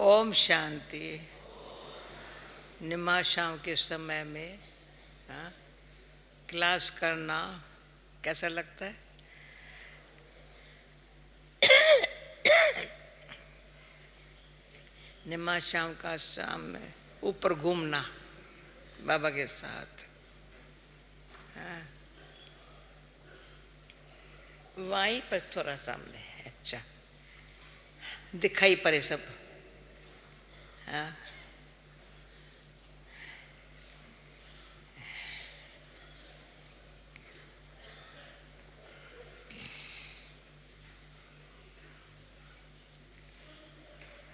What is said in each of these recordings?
ओम शांति। निमा शाम के समय में क्लास करना कैसा लगता है? निमा शाम का शाम में ऊपर घूमना बाबा के साथ, वहीं पर थोड़ा सामने है। अच्छा, दिखाई पड़े सब। हाँ,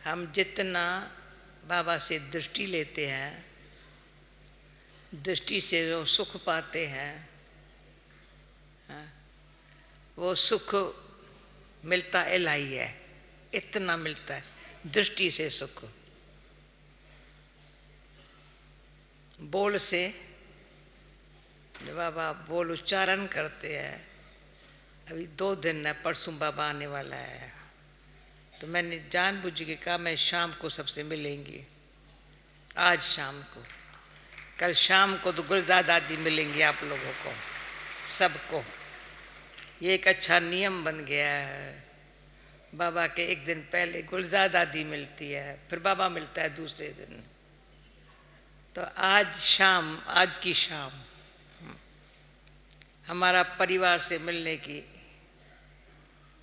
हम जितना बाबा से दृष्टि लेते हैं, दृष्टि से जो सुख पाते हैं, वो सुख मिलता इलाही है। इतना मिलता है दृष्टि से सुख। बोल से जब बाबा बोल उच्चारण करते हैं, अभी 2 दिन है, परसों बाबा आने वाला है, तो मैंने जानबूझ के कहा मैं शाम को सबसे मिलेंगी। आज शाम को, कल शाम को तो गुलजार दादी मिलेंगी आप लोगों को सबको। ये एक अच्छा नियम बन गया है। बाबा के एक दिन पहले गुलजार दादी मिलती है, फिर बाबा मिलता है दूसरे दिन। तो आज शाम, आज की शाम हमारा परिवार से मिलने की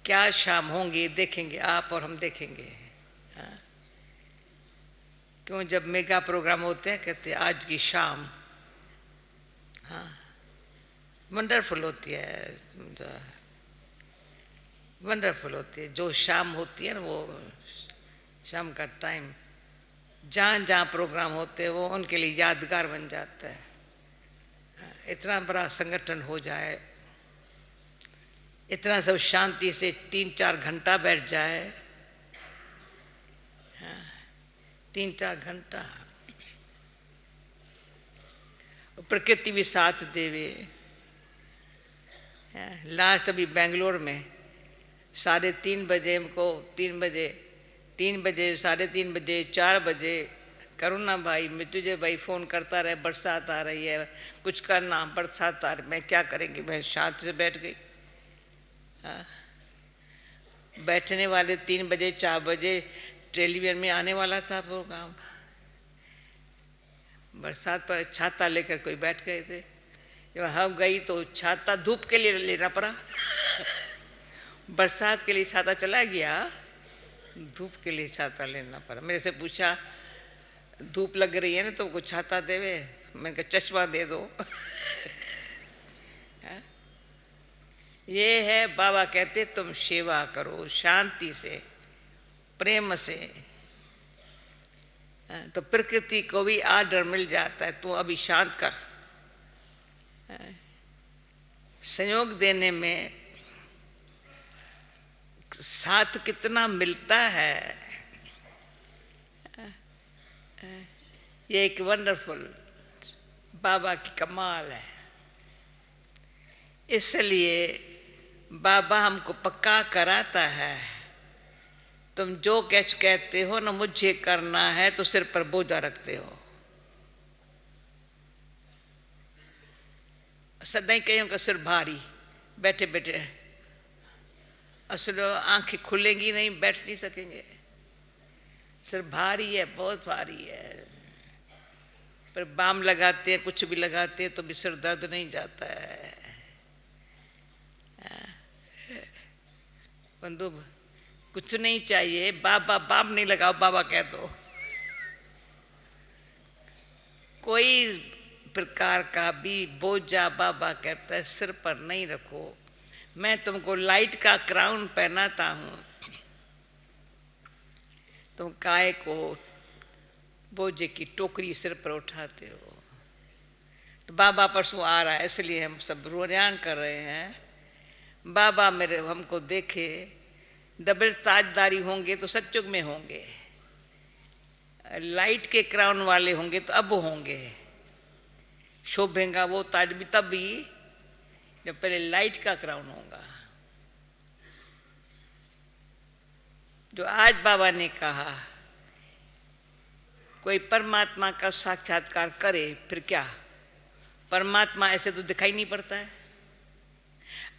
क्या शाम होंगी, देखेंगे आप और हम देखेंगे। क्यों जब मेगा प्रोग्राम होते हैं कहते हैं आज की शाम, वंडरफुल होती है, वंडरफुल होती है। जो शाम होती है ना, वो शाम का टाइम जहाँ जहाँ प्रोग्राम होते हैं वो उनके लिए यादगार बन जाता है। इतना बड़ा संगठन हो जाए, इतना सब शांति से 3-4 घंटा बैठ जाए, 3-4 घंटा प्रकृति भी साथ देवे। लास्ट अभी बेंगलोर में 3:30 बजे हमको 3 बजे 3:30 बजे 4 बजे करुणा भाई, मृत्युंजय भाई फ़ोन करता रहे, बरसात आ रही है, कुछ करना, बरसात आ रही, मैं क्या करेंगी। मैं शांत से बैठ गई। बैठने वाले 3 बजे 4 बजे टेलीविजन में आने वाला था प्रोग्राम। बरसात पर छाता लेकर कोई बैठ गए थे। जब हम गई तो छाता धूप के लिए लेना पड़ा। बरसात के लिए छाता चला गया, धूप के लिए छाता लेना पड़ा। मेरे से पूछा धूप लग रही है ना तो कुछ छाता देवे। मैंने कहा चश्मा दे दो। ये है बाबा कहते तुम सेवा करो शांति से, प्रेम से, तो प्रकृति को भी आर्डर मिल जाता है, तू अभी शांत कर। संयोग देने में साथ कितना मिलता है, ये एक वंडरफुल बाबा की कमाल है। इसलिए बाबा हमको पक्का कराता है, तुम जो कहते हो ना मुझे करना है, तो सिर पर बोझा रखते हो। सदाई कहीं का सिर भारी, बैठे बैठे असल आंखें खुलेंगी नहीं, बैठ नहीं सकेंगे। सिर भारी है, बहुत भारी है। पर बाम लगाते हैं, कुछ भी लगाते हैं तो भी सिर दर्द नहीं जाता है। बंधु कुछ नहीं चाहिए, बाबा बाम नहीं लगाओ, बाबा कह दो। कोई प्रकार का भी बोझा बाबा कहता है सिर पर नहीं रखो। मैं तुमको लाइट का क्राउन पहनाता हूँ, तुम काय को बोझे की टोकरी सिर पर उठाते हो। तो बाबा परसों आ रहा है, इसलिए हम सब रोयान कर रहे हैं। बाबा मेरे हमको देखे, डबल ताजदारी होंगे तो सचुग में होंगे, लाइट के क्राउन वाले होंगे तो अब होंगे, शोभेगा वो ताज भी तब भी जब पहले लाइट का क्राउन होगा। जो आज बाबा ने कहा कोई परमात्मा का साक्षात्कार करे फिर क्या, परमात्मा ऐसे तो दिखाई नहीं पड़ता है,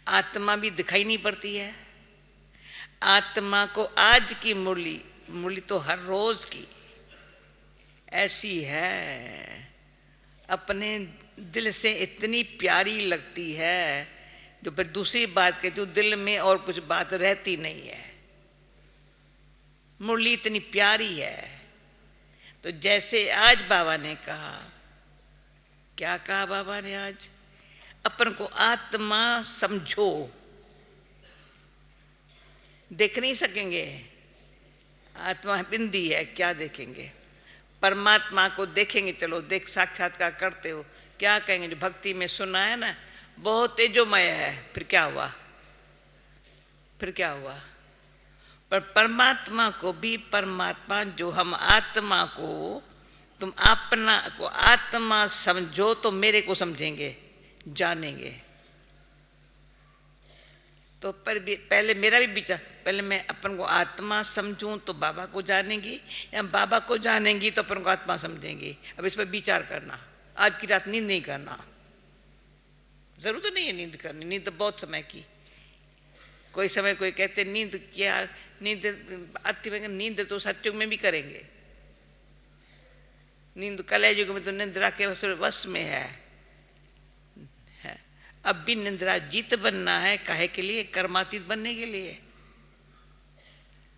आत्मा भी दिखाई नहीं पड़ती है। आत्मा को आज की मुरली, मुरली तो हर रोज की ऐसी है, अपने दिल से इतनी प्यारी लगती है, जो फिर दूसरी बात कहती हूँ दिल में और कुछ बात रहती नहीं है। मुरली इतनी प्यारी है। तो जैसे आज बाबा ने कहा, क्या कहा बाबा ने आज, अपन को आत्मा समझो। देख नहीं सकेंगे, आत्मा बिंदी है, क्या देखेंगे, परमात्मा को देखेंगे। चलो देख साक्षात्कार करते हो, क्या कहेंगे, जो भक्ति में सुना है ना, बहुत तेजोमय है, फिर क्या हुआ, फिर क्या हुआ। पर परमात्मा को भी, परमात्मा जो हम आत्मा को, तुम अपना को आत्मा समझो तो मेरे को समझेंगे, जानेंगे। तो पर भी पहले मेरा भी विचार, पहले मैं अपन को आत्मा समझूं तो बाबा को जानेंगी, या बाबा को जानेंगी तो अपन को आत्मा समझेंगी। अब इस पर विचार करना, आज की रात नींद नहीं करना, जरूर तो नहीं है नींद करनी, नींद तो बहुत समय की। कोई समय कोई कहते नींद क्या, नींद आती है, नींद तो सत्युग में भी करेंगे, नींद कलयुग में तो निंद्रा के वश में है। अब भी निंद्रा जीत बनना है, काहे के लिए, कर्मातीत बनने के लिए।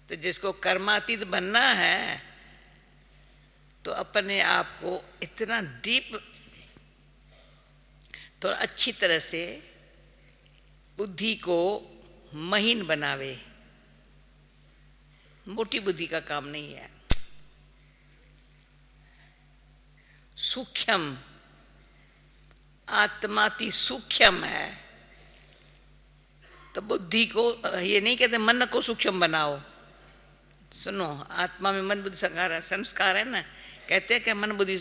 तो जिसको कर्मातीत बनना है तो अपने आप को इतना डीप, तो अच्छी तरह से बुद्धि को महीन बनावे। मोटी बुद्धि का काम नहीं है, सूक्ष्म, आत्माति सूक्ष्म है। तो बुद्धि को, ये नहीं कहते मन को सूक्ष्म बनाओ, सुनो, आत्मा में मन बुद्धि संस्कार है ना, कहते हैं कि मन बुद्धि,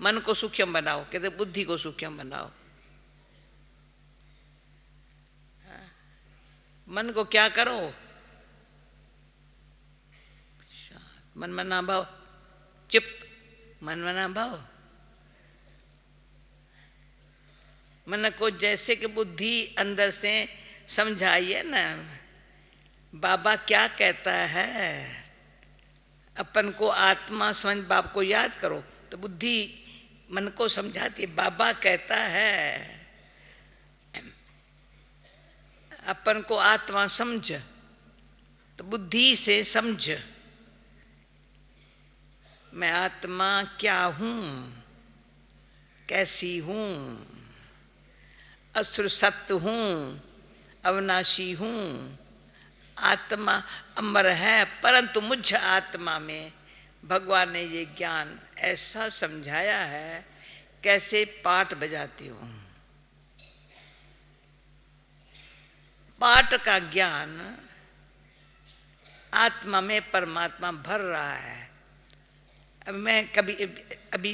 मन को सूक्ष्म बनाओ, कहते बुद्धि को सूक्ष्म बनाओ। मन को क्या करो, मन मना भाव, चुप, मन मना भाव। मन को जैसे कि बुद्धि अंदर से समझाइए ना, बाबा क्या कहता है, अपन को आत्मा समझ, बाप को याद करो तो बुद्धि मन को समझाती है। बाबा कहता है अपन को आत्मा समझ, तो बुद्धि से समझ, मैं आत्मा क्या हूँ, कैसी हूँ, असुर सत्य हूँ, अविनाशी हूँ। आत्मा अमर है, परंतु मुझ आत्मा में भगवान ने ये ज्ञान ऐसा समझाया है, कैसे पाठ बजाती हूँ। पाठ का ज्ञान आत्मा में परमात्मा भर रहा है। अब मैं कभी अभी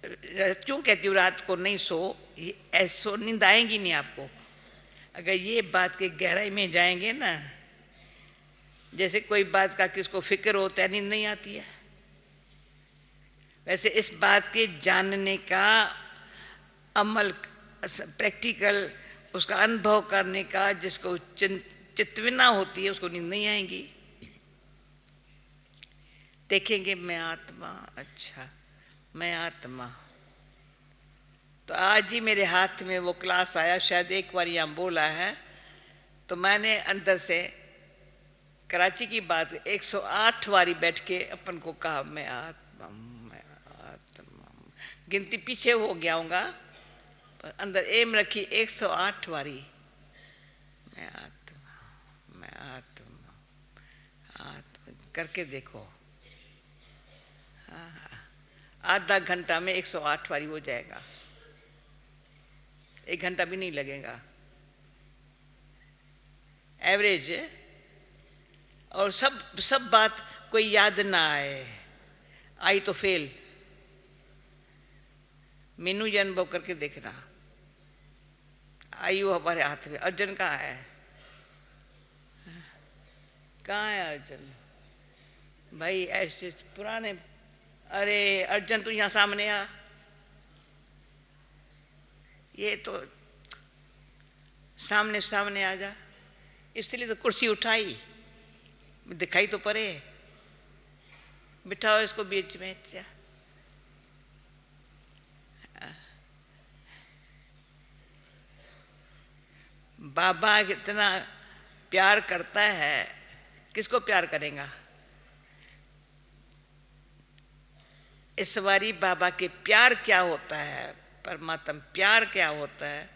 क्यों कहती हूँ रात को नहीं सो, ये ऐसो नींद आएगी नहीं आपको। अगर ये बात के गहराई में जाएंगे ना, जैसे कोई बात का किसको फिक्र होता है, नींद नहीं आती है, वैसे इस बात के जानने का अमल, प्रैक्टिकल, उसका अनुभव करने का जिसको चित्विना होती है, उसको नींद नहीं आएगी। देखेंगे मैं आत्मा, अच्छा मैं आत्मा। तो आज ही मेरे हाथ में वो क्लास आया, शायद एक बार यहाँ बोला है, तो मैंने अंदर से कराची की बात 108 बारी बैठ के अपन को कहा मैं आत्मा, मैं आत्मा। गिनती पीछे हो गया हूँगा, पर अंदर एम रखी 108 बारी, मैं आत्मा, मैं आत्मा, आत्मा करके देखो। आधा घंटा में 108 बारी हो जाएगा, 1 घंटा भी नहीं लगेगा एवरेज। और सब बात कोई याद ना आए, आई तो फेल। मीनू ये अनुभव करके देखना, आई वो हमारे हाथ में। अर्जुन कहाँ है, कहाँ है अर्जुन भाई? ऐसे पुराने अरे अर्जुन तू यहाँ सामने आ, ये तो सामने सामने आ जा, इसलिए तो कुर्सी उठाई, दिखाई तो पड़े, बिठाओ इसको बीच में। क्या बाबा इतना प्यार करता है, किसको प्यार करेगा? इस बारी बाबा के प्यार क्या होता है, परमात्मा प्यार क्या होता है,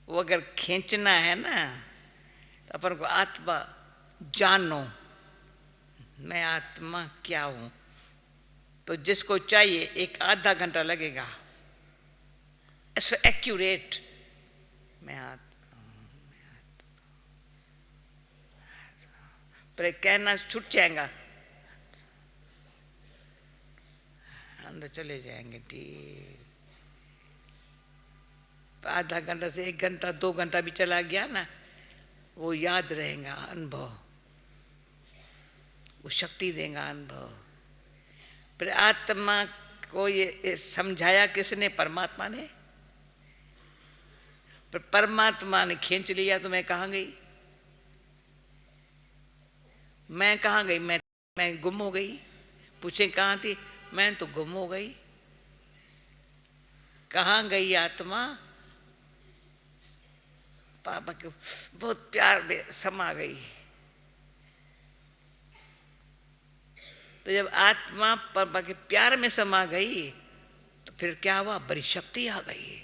वो अगर खींचना है ना तो अपन को आत्मा जानो, मैं आत्मा क्या हूं, तो जिसको चाहिए एक आधा घंटा लगेगा एक्यूरेट, मैं आत्मा हूं, मैं आत्मा, पर कहना छूट जाएगा, अंदर चले जाएंगे। ठीक, आधा घंटा से 1 घंटा 2 घंटा भी चला गया ना, वो याद रहेगा अनुभव, वो शक्ति देगा अनुभव। फिर आत्मा को ये समझाया किसने? परमात्मा ने। पर परमात्मा ने खींच लिया तो मैं कहाँ गई? मैं कहाँ गई? मैं गुम हो गई। पूछे कहाँ थी? मैं तो गुम हो गई। कहाँ गई आत्मा? पापा के बहुत प्यार में समा गई। तो जब आत्मा पापा के प्यार में समा गई तो फिर क्या हुआ? बड़ी शक्ति आ गई।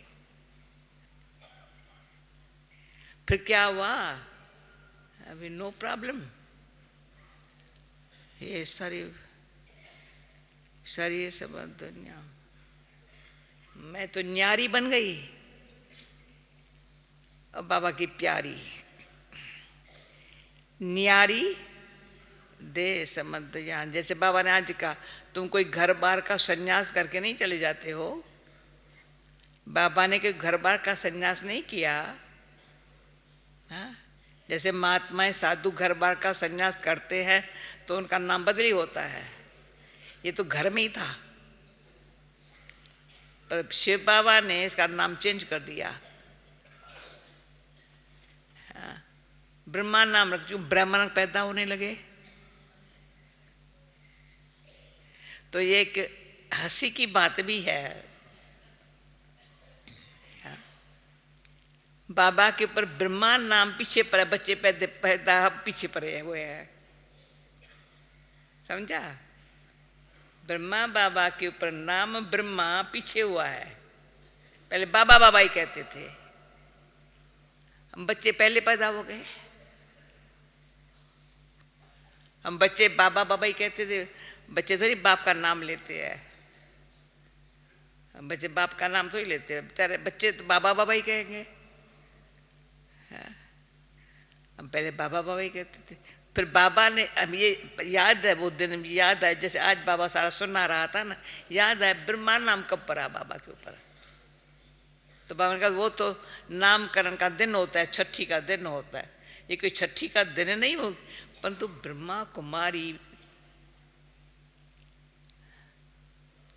फिर क्या हुआ? अभी नो प्रॉब्लम, ये शरीर सब दुनिया, मैं तो न्यारी बन गई और बाबा की प्यारी। न्यारी दे समझ जान, जैसे बाबा ने आज कहा तुम कोई घर बार का संन्यास करके नहीं चले जाते हो। बाबा ने कोई घर बार का संन्यास नहीं किया। हाँ? जैसे महात्माएं साधु घर बार का संन्यास करते हैं तो उनका नाम बदली होता है, ये तो घर में ही था, पर शिव बाबा ने इसका नाम चेंज कर दिया। ब्रह्मा नाम रख, क्यों? ब्राह्मण पैदा होने लगे। तो ये एक हंसी की बात भी है। बाबा के ऊपर ब्रह्मा नाम पीछे पड़े, बच्चे पैदा पीछे पड़े हुए हैं, समझा? ब्रह्मा बाबा के ऊपर नाम ब्रह्मा पीछे हुआ है। पहले बाबा बाबा ही कहते थे, हम बच्चे पहले पैदा हो गए। हम बच्चे बाबा बाबा ही कहते थे, बच्चे थोड़ी बाप का नाम लेते हैं। हम बच्चे बाप का नाम तो ही लेते हैं, बेचारे बच्चे तो बाबा बाबा ही कहेंगे। हम पहले बाबा बाबा ही कहते थे। फिर बाबा ने, अब ये याद है, वो दिन याद है, जैसे आज बाबा सारा सुना रहा था ना, याद है ब्रह्मा नाम कब पड़ा बाबा के ऊपर। तो बाबा ने कहा वो तो नामकरण का दिन होता है, छठी का दिन होता है, ये कोई छठी का दिन नहीं हो, परंतु ब्रह्मा कुमारी।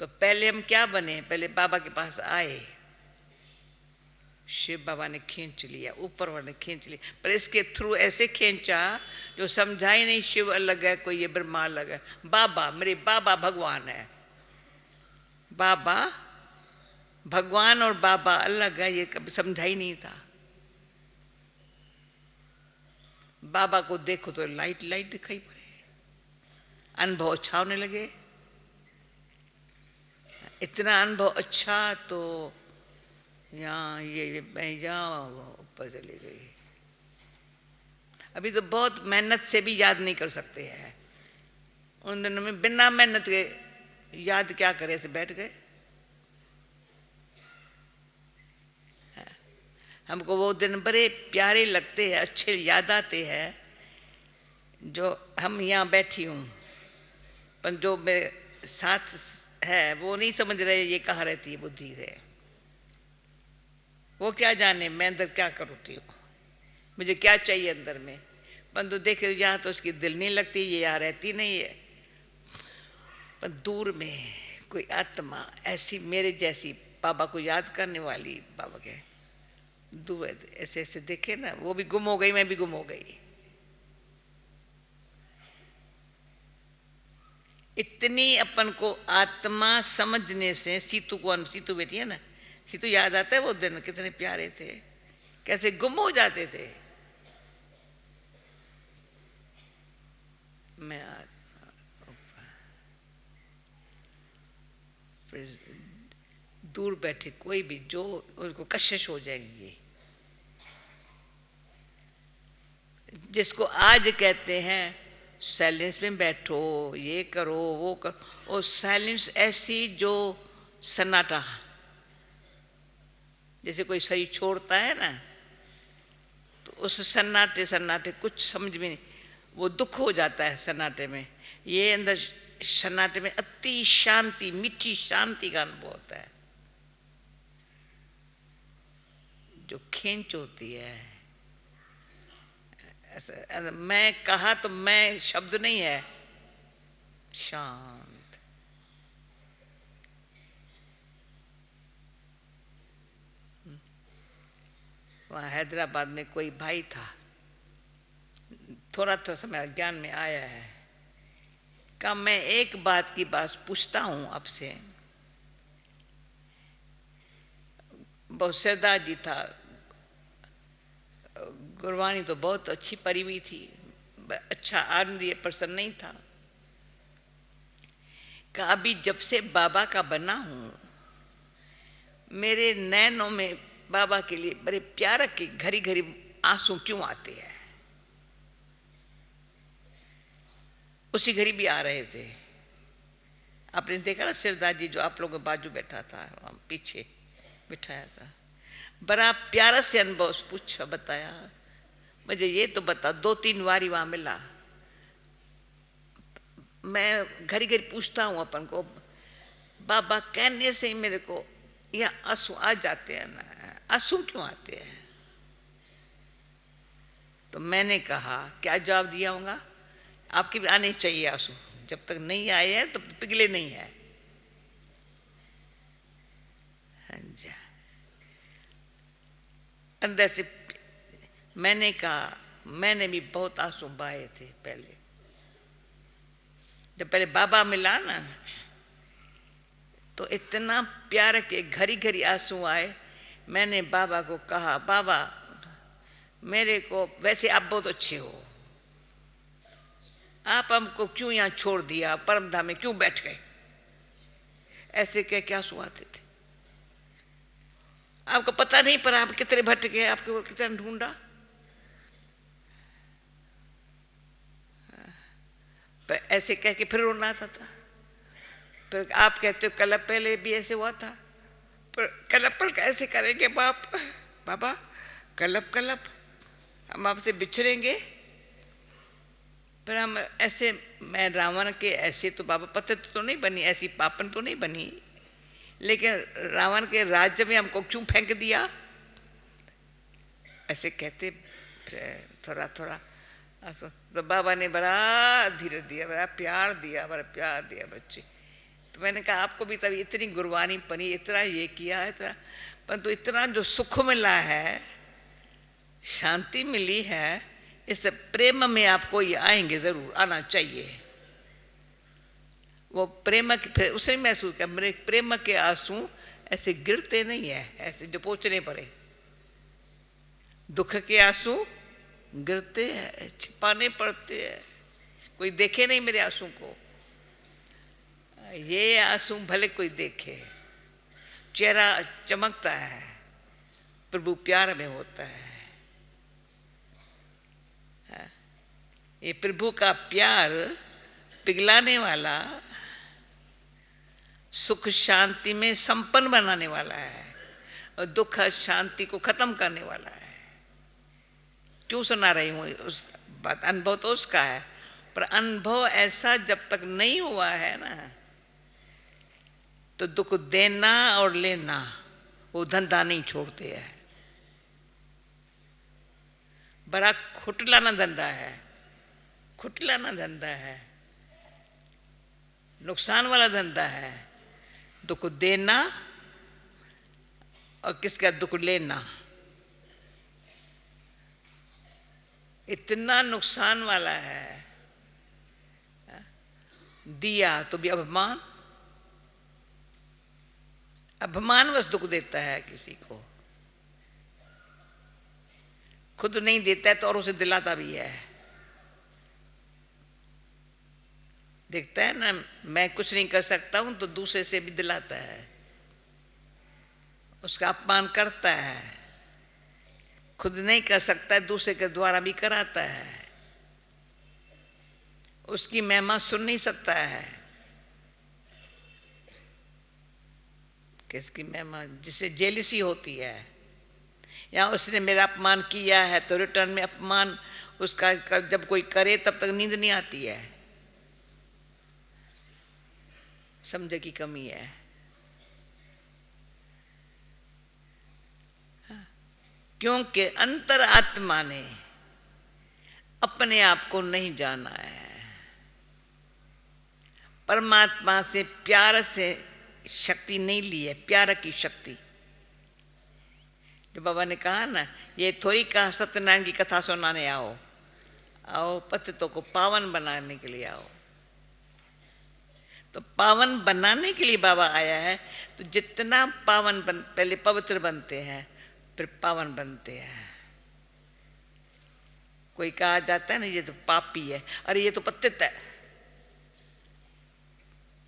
तो पहले हम क्या बने? पहले बाबा के पास आए, शिव बाबा ने खींच लिया, ऊपर वाले खींच लिया, पर इसके थ्रू ऐसे खींचा जो समझा ही नहीं शिव अलग है, कोई ये ब्रह्मा अलग है। बाबा, मेरे बाबा भगवान है। बाबा भगवान और बाबा अलग है, ये कभी समझा ही नहीं था। बाबा को देखो तो लाइट लाइट दिखाई पड़े, अनुभव अच्छा होने लगे। इतना अनुभव अच्छा तो यहाँ ये मैं यहाँ ऊपर चली गई। अभी तो बहुत मेहनत से भी याद नहीं कर सकते हैं। उन दिनों में बिना मेहनत के याद क्या करे, ऐसे बैठ गए। हमको वो दिन बड़े प्यारे लगते हैं, अच्छे याद आते हैं। जो हम यहाँ बैठी हूँ, पर जो मेरे साथ है वो नहीं समझ रहे ये कहाँ रहती है बुद्धि से। वो क्या जाने मैं अंदर क्या करती हूँ, मुझे क्या चाहिए अंदर में। परंतु देखे यहाँ तो उसकी दिल नहीं लगती, ये यहाँ रहती नहीं है। पर दूर में कोई आत्मा ऐसी मेरे जैसी बाबा को याद करने वाली, बाबा के दूर ऐसे ऐसे देखे ना, वो भी गुम हो गई, मैं भी गुम हो गई। इतनी अपन को आत्मा समझने से सीतू को, सीतू बेटी है ना, सीतू याद आता है वो दिन कितने प्यारे थे, कैसे गुम हो जाते थे। मैं दूर बैठे कोई भी जो उनको कशिश हो जाएगी, जिसको आज कहते हैं साइलेंस में बैठो, ये करो वो करो, और साइलेंस ऐसी जो सन्नाटा, जैसे कोई शरीर छोड़ता है ना, तो उस सन्नाटे सन्नाटे कुछ समझ में नहीं, वो दुख हो जाता है सन्नाटे में। ये अंदर सन्नाटे में अति शांति, मीठी शांति का अनुभव होता है, जो खींच होती है। मैं कहा तो मैं शब्द नहीं है, शांत। वहाँ हैदराबाद में कोई भाई था, थोड़ा थोड़ा समय ज्ञान में आया है, कहा मैं एक बात की बात पूछता हूँ आपसे। बहुत सरदार जी था, गुरबानी तो बहुत अच्छी पढ़ी हुई थी, अच्छा आनंदीय पर्सन नहीं था। कहा अभी जब से बाबा का बना हूँ, मेरे नैनों में बाबा के लिए बड़े प्यार के घड़ी घड़ी आंसू क्यों आते हैं। उसी घड़ी भी आ रहे थे। आपने देखा ना सरदार जी जो आप लोगों के बाजू बैठा था, पीछे बिठाया था, बड़ा प्यारा से अनुभव पूछा, बताया मुझे ये तो बता, 2-3 बारी वहां मिला। मैं घड़ी घड़ी पूछता हूँ अपन को, बाबा कहने से ही मेरे को या आंसू आ जाते हैं ना, आंसू क्यों आते हैं। तो मैंने कहा क्या जवाब दिया होगा, आपके भी आने चाहिए आंसू, जब तक नहीं आए हैं तब तो पिघले नहीं है। अंदर से मैंने कहा, मैंने भी बहुत आंसू बहाए थे पहले, जब पहले बाबा मिला ना, तो इतना प्यार के घड़ी घड़ी आंसू आए। मैंने बाबा को कहा, बाबा मेरे को, वैसे आप बहुत अच्छे हो, आप हमको क्यों यहाँ छोड़ दिया, परमधाम में क्यों बैठ गए। ऐसे कह के आंसू आते थे। आपको पता नहीं पर आप कितने भटके, आपको कितना ढूंढा। पर ऐसे कह के फिर रोना आता था। फिर आप कहते हो कल पहले भी ऐसे हुआ था, पर कलप पर कैसे करेंगे बाप, बाबा कलप कलप हम आपसे बिछड़ेंगे। पर हम ऐसे, मैं रावण के ऐसे तो बाबा पते तो नहीं बनी, ऐसी पापन तो नहीं बनी, लेकिन रावण के राज्य में हमको क्यों फेंक दिया, ऐसे कहते थोड़ा थोड़ा आंसू। तो बाबा ने बड़ा धीरज दिया, बड़ा प्यार दिया, बड़ा प्यार दिया बच्चे। तो मैंने कहा आपको भी तभी इतनी गुरबानी पढ़ी, इतना ये किया है, परंतु इतना जो सुख मिला है, शांति मिली है, इस प्रेम में आपको ये आएंगे, जरूर आना चाहिए। वो प्रेम के, फिर उसे महसूस किया, मेरे प्रेम के आंसू ऐसे गिरते नहीं है, ऐसे जो पोंछने पड़े। दुख के आंसू गिरते हैं, छिपाने पड़ते हैं, कोई देखे नहीं मेरे आंसू को। ये आंसू भले कोई देखे, चेहरा चमकता है, प्रभु प्यार में होता है। ये प्रभु का प्यार पिघलाने वाला, सुख शांति में संपन्न बनाने वाला है, और दुख शांति को खत्म करने वाला है। क्यों सुना रही हूँ उस बात, अनुभव तो उसका है, पर अनुभव ऐसा जब तक नहीं हुआ है ना, तो दुख देना और लेना वो धंधा नहीं छोड़ते हैं। बड़ा खुटलाना धंधा है, खुटलाना धंधा है। नुकसान वाला धंधा है, दुख देना और किसका दुख लेना, इतना नुकसान वाला है। दिया तो भी अभिमान, अभिमान बस दुख देता है किसी को, खुद नहीं देता है तो और उसे दिलाता भी है। देखता है ना, मैं कुछ नहीं कर सकता हूं तो दूसरे से भी दिलाता है, उसका अपमान करता है, खुद नहीं कर सकता है दूसरे के द्वारा भी कराता है, उसकी महिमा सुन नहीं सकता है। किसकी महिमा? जिसे जेलिसी होती है, या उसने मेरा अपमान किया है तो रिटर्न में अपमान उसका जब कोई करे तब तक नींद नहीं आती है, समझ की कमी है। क्योंकि अंतरात्मा ने अपने आप को नहीं जाना है, परमात्मा से प्यार से शक्ति नहीं ली है, प्यार की शक्ति। जो बाबा ने कहा ना, ये थोड़ी कहा सत्यनारायण की कथा सुनाने आओ, आओ पतितों को पावन बनाने के लिए आओ। तो पावन बनाने के लिए बाबा आया है, तो जितना पावन पहले पवित्र बनते हैं फिर पावन बनते हैं। कोई कहा जाता है ना ये तो पापी है, अरे ये तो पतित है,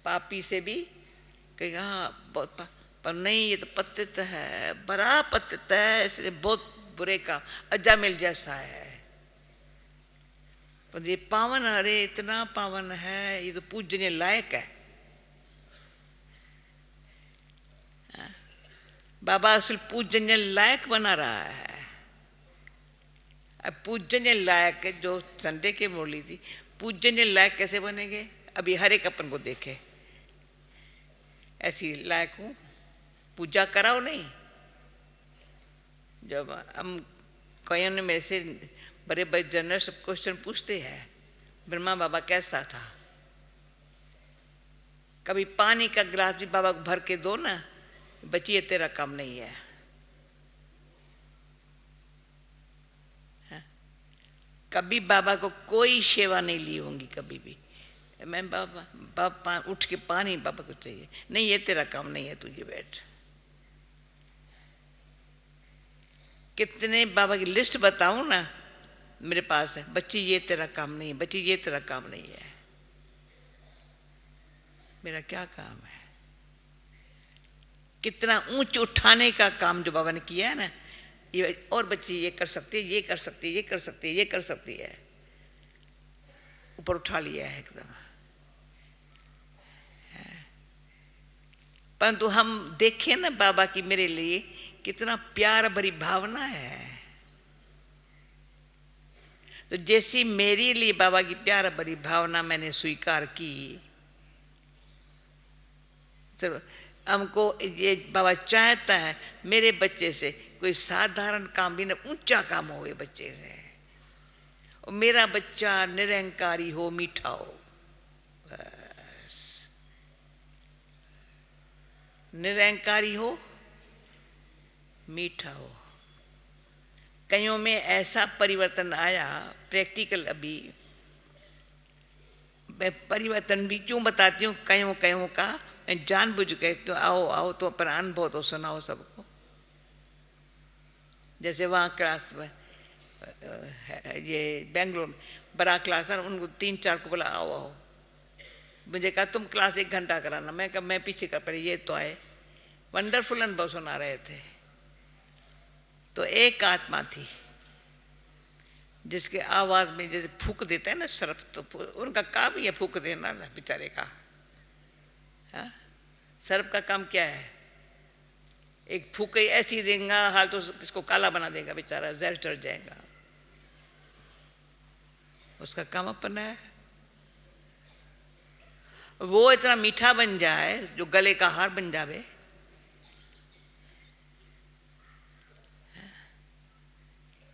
पापी से भी कहेगा हाँ बहुत पर नहीं, ये तो पतित है, बड़ा पतित है, इसलिए बहुत बुरे का अजामिल जैसा है। पर ये पावन, अरे इतना पावन है, ये तो पूजने लायक है। बाबा असल पूजन्य लायक बना रहा है। अब पूजन्य लायक जो संडे के बोली थी, पूजन्य लायक कैसे बनेंगे? अभी हर एक अपन को देखे, ऐसी लायक हूँ, पूजा कराओ नहीं। जब हम कईयों ने मेरे से बड़े बड़े जनरल सब क्वेश्चन पूछते हैं, ब्रह्मा बाबा कैसा था? कभी पानी का गिलास भी बाबा को भर के दो ना, बच्ची ये तेरा काम नहीं है। कभी बाबा को कोई सेवा नहीं ली होंगी कभी भी, मैं बाबा उठ के पानी बाबा को चाहिए, नहीं ये तेरा काम नहीं है, तुझे बैठ। कितने बाबा की लिस्ट बताऊं ना मेरे पास है, बच्ची ये तेरा काम नहीं है, बच्ची ये तेरा काम नहीं है। मेरा क्या काम है? कितना ऊंच उठाने का काम जो बाबा ने किया है ना, ये और बच्ची ये कर सकती है, ये कर सकती है, ये कर सकती है, ये कर सकती है, ऊपर उठा लिया है एकदम। परंतु हम देखें ना बाबा की मेरे लिए कितना प्यार भरी भावना है। तो जैसी मेरे लिए बाबा की प्यार भरी भावना मैंने स्वीकार की, हमको ये बाबा चाहता है मेरे बच्चे से कोई साधारण काम भी ना, ऊंचा काम हो बच्चे से, और मेरा बच्चा निरंकारी हो, मीठा हो, बस निरंकारी हो, मीठा हो। कईयों में ऐसा परिवर्तन आया प्रैक्टिकल। अभी मैं परिवर्तन भी क्यों बताती हूँ, कईयों का मैं जानबूझ के, तो आओ आओ तो अपना अनुभव तो सुनाओ सबको। जैसे वहाँ क्लास में ये बेंगलोर में बड़ा क्लास है, उनको 3-4 को बोला आओ आओ, मुझे कहा तुम क्लास 1 घंटा कराना, मैं कहा मैं पीछे कर पड़े, ये तो आए वंडरफुल अनुभव सुना रहे थे। तो एक आत्मा थी जिसके आवाज़ में जैसे फूक देता है ना सर्प, तो उनका काम ही है फूक देना ना बेचारे का। हाँ, सर्प का काम क्या है? एक फूक ऐसी देगा हाल तो इसको काला बना देगा बेचारा, जहर चढ़ जाएगा। उसका काम अपना है, वो इतना मीठा बन जाए जो गले का हार बन जावे।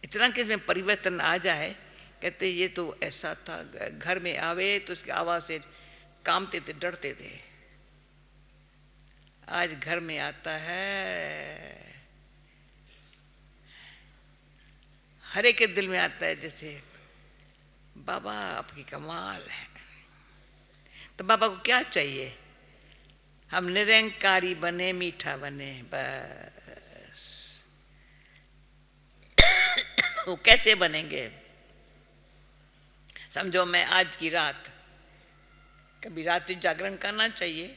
इतना कि इसमें परिवर्तन आ जाए, कहते ये तो ऐसा था, घर में आवे तो उसकी आवाज़ से कांपते थे, डरते थे। आज घर में आता है, हर एक के दिल में आता है जैसे बाबा आपकी कमाल है। तो बाबा को क्या चाहिए? हम निरंकारी बने, मीठा बने, बस। वो कैसे बनेंगे? समझो मैं आज की रात, कभी रात्रि जागरण करना चाहिए।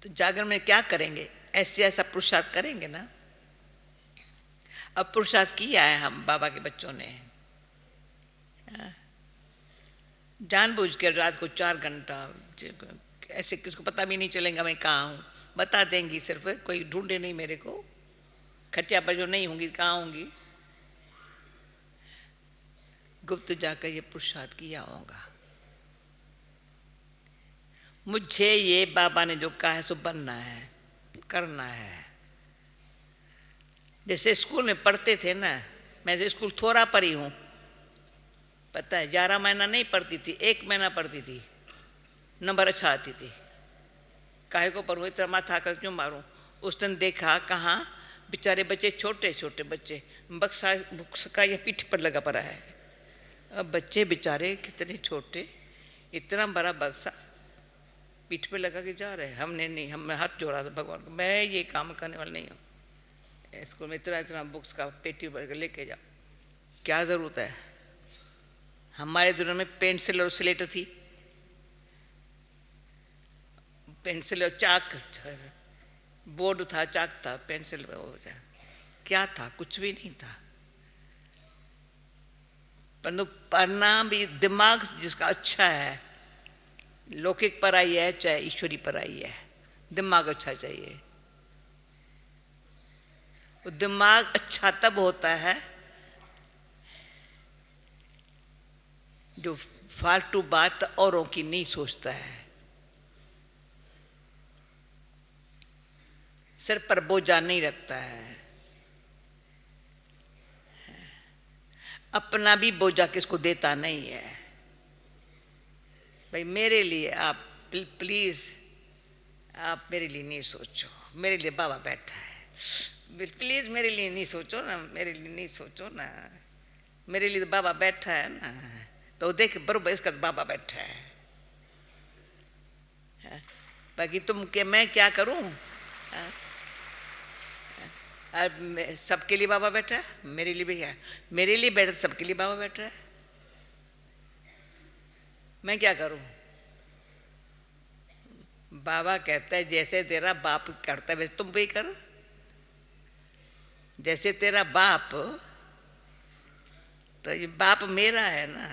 तो जागरण में क्या करेंगे? ऐसे ऐसा पुरुषार्थ करेंगे ना। अब पुरुषार्थ किया है हम बाबा के बच्चों ने, जानबूझ कर रात को 4 घंटा, ऐसे किसको पता भी नहीं चलेगा मैं कहाँ हूँ। बता देंगी सिर्फ, कोई ढूंढे नहीं मेरे को, खटिया पर जो नहीं होंगी कहाँ होंगी। गुप्त जाकर ये पुरुषार्थ किया होगा। मुझे ये बाबा ने जो कहा है सो बनना है, करना है। जैसे स्कूल में पढ़ते थे ना, मैं तो स्कूल थोड़ा पढ़ी हूँ, पता है 11 महीना नहीं पढ़ती थी, 1 महीना पढ़ती थी, नंबर अच्छा आती थी। काहे को पढ़ूँ, इतना माथा कर क्यों मारूँ। उस दिन देखा कहाँ बेचारे बच्चे, छोटे छोटे बच्चे, बक्सा बुक्स का ये पीठ पर लगा पड़ा है। अब बच्चे बेचारे कितने छोटे, इतना बड़ा बक्सा पीठ पे लगा के जा रहे हैं। हमने नहीं, हमने हाथ जोड़ा था भगवान को, मैं ये काम करने वाला नहीं हूँ। स्कूल में इतना इतना बुक्स का पेटी भर के लेके जाओ, क्या ज़रूरत है। हमारे दिनों में पेंसिल और स्लेट थी, पेंसिल और चाक, बोर्ड था, चाक था, पेंसिल क्या था, कुछ भी नहीं था। परंतु पढ़ना भी, दिमाग जिसका अच्छा है, लौकिक पढ़ाई है चाहे ईश्वरी पढ़ाई है, दिमाग अच्छा चाहिए। वो दिमाग अच्छा तब होता है जो फालतू बात औरों की नहीं सोचता है, सिर पर बोझा नहीं रखता है। अपना भी बोझा किसको देता नहीं है। भाई मेरे लिए आप प्लीज, आप मेरे लिए नहीं सोचो, मेरे लिए बाबा बैठा है, प्लीज मेरे लिए नहीं सोचो ना, मेरे लिए नहीं सोचो ना, मेरे लिए तो बाबा बैठा है ना। तो देख बरोबर इसका तो बाबा बैठा है। बाकी तुम के मैं क्या करूं? सबके लिए बाबा बैठा है, मेरे लिए भी है, मेरे लिए बैठा, सबके लिए बाबा बैठा है, मैं क्या करूं? बाबा कहता है जैसे तेरा बाप करता है वैसे तुम भी करो। जैसे तेरा बाप, तो ये बाप मेरा है ना।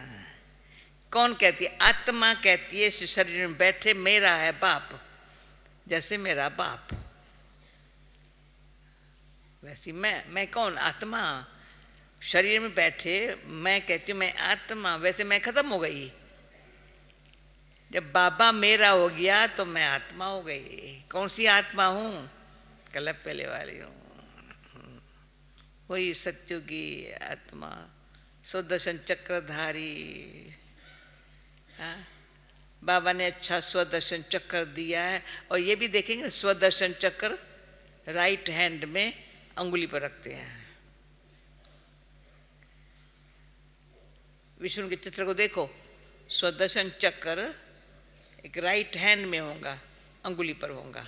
कौन कहती है? आत्मा कहती है शरीर में बैठे मेरा है बाप, जैसे मेरा बाप वैसी मैं कौन? आत्मा। शरीर में बैठे मैं कहती हूँ मैं आत्मा, वैसे मैं खत्म हो गई। जब बाबा मेरा हो गया तो मैं आत्मा हो गई। कौन सी आत्मा हूँ? कलप पहले वाली हूँ, वही सत्य की आत्मा, स्वदर्शन चक्रधारी। हाँ, बाबा ने अच्छा स्वदर्शन चक्र दिया है। और ये भी देखेंगे स्वदर्शन चक्र राइट हैंड में अंगुली पर रखते हैं। विष्णु के चित्र को देखो, स्वदर्शन चक्र एक राइट हैंड में होगा, अंगुली पर होगा।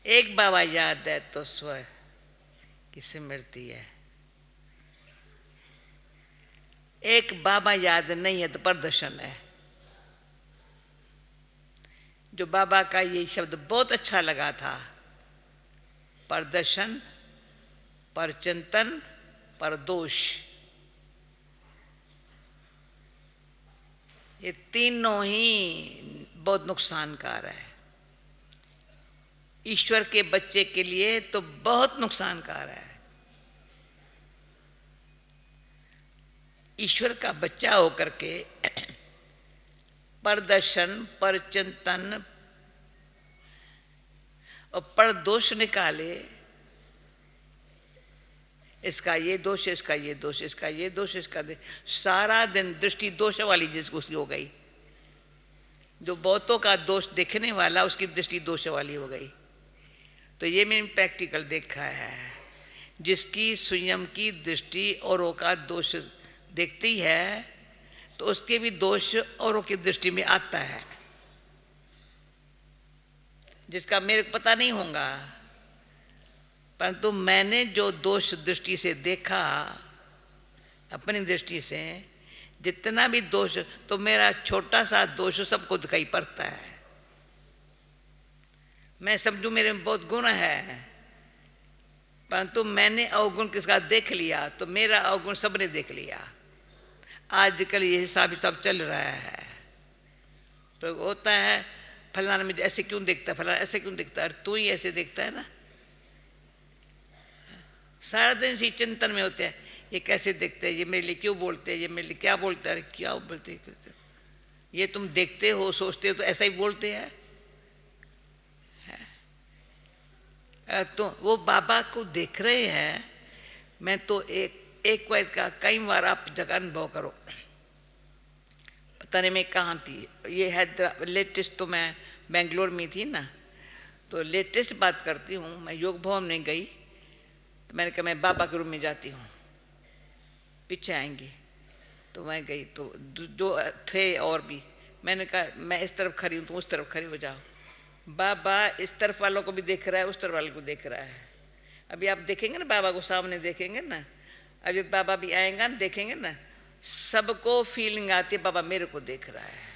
एक बाबा याद है तो स्व की स्मृति है, एक बाबा याद नहीं है तो प्रदर्शन है। जो बाबा का ये शब्द बहुत अच्छा लगा था, प्रदर्शन, परचिंतन, परदोष, ये तीनों ही बहुत नुकसानकार है। ईश्वर के बच्चे के लिए तो बहुत नुकसानकार है। ईश्वर का बच्चा होकर के प्रदर्शन, परचिंतन और पर दोष निकाले, इसका ये दोष, इसका ये दोष, इसका ये दोष, इसका सारा दिन दृष्टि दोष वाली जिसको उसकी हो गई। जो बहुतों का दोष देखने वाला उसकी दृष्टि दोष वाली हो गई। तो ये मैंने प्रैक्टिकल देखा है। जिसकी स्वयं की दृष्टि औरों का दोष देखती है तो उसके भी दोष औरों की दृष्टि में आता है, जिसका मेरे को पता नहीं होगा। परंतु मैंने जो दोष दृष्टि से देखा, अपनी दृष्टि से जितना भी दोष, तो मेरा छोटा सा दोष सबको दिखाई पड़ता है। मैं समझूं मेरे में बहुत गुण है, परंतु मैंने अवगुण किसका देख लिया तो मेरा अवगुण सबने देख लिया। आजकल ये हिसाब चल रहा है। तो होता है फलाना मुझे ऐसे क्यों देखता है, फलाना ऐसे क्यों दिखता है, तू ही ऐसे देखता है ना। सारा दिन इसी चिंतन में होते हैं, ये कैसे देखते हैं, ये मेरे लिए क्यों बोलते हैं, ये मेरे लिए क्या बोलता है, क्या बोलते हैं। ये तुम देखते हो सोचते हो तो ऐसा ही बोलते हैं। तो वो बाबा को देख रहे हैं। मैं तो एक बात का कई बार आप जगह अनुभव करो। पता नहीं मैं कहाँ थी, ये हैदराबाद लेटेस्ट, तो मैं बेंगलोर में थी ना, तो लेटेस्ट बात करती हूँ। मैं योग भवन में गई तो मैंने कहा मैं बाबा के रूम में जाती हूँ, पीछे आएंगी। तो मैं गई तो जो थे और भी, मैंने कहा मैं इस तरफ खड़ी हूँ, तुम उस तरफ खड़ी हो जाओ। बाबा इस तरफ वालों को भी देख रहा है, उस तरफ वालों को देख रहा है। अभी आप देखेंगे ना बाबा को, सामने देखेंगे ना, अभी बाबा भी आएगा ना, देखेंगे ना, सबको फीलिंग आती है बाबा मेरे को देख रहा है।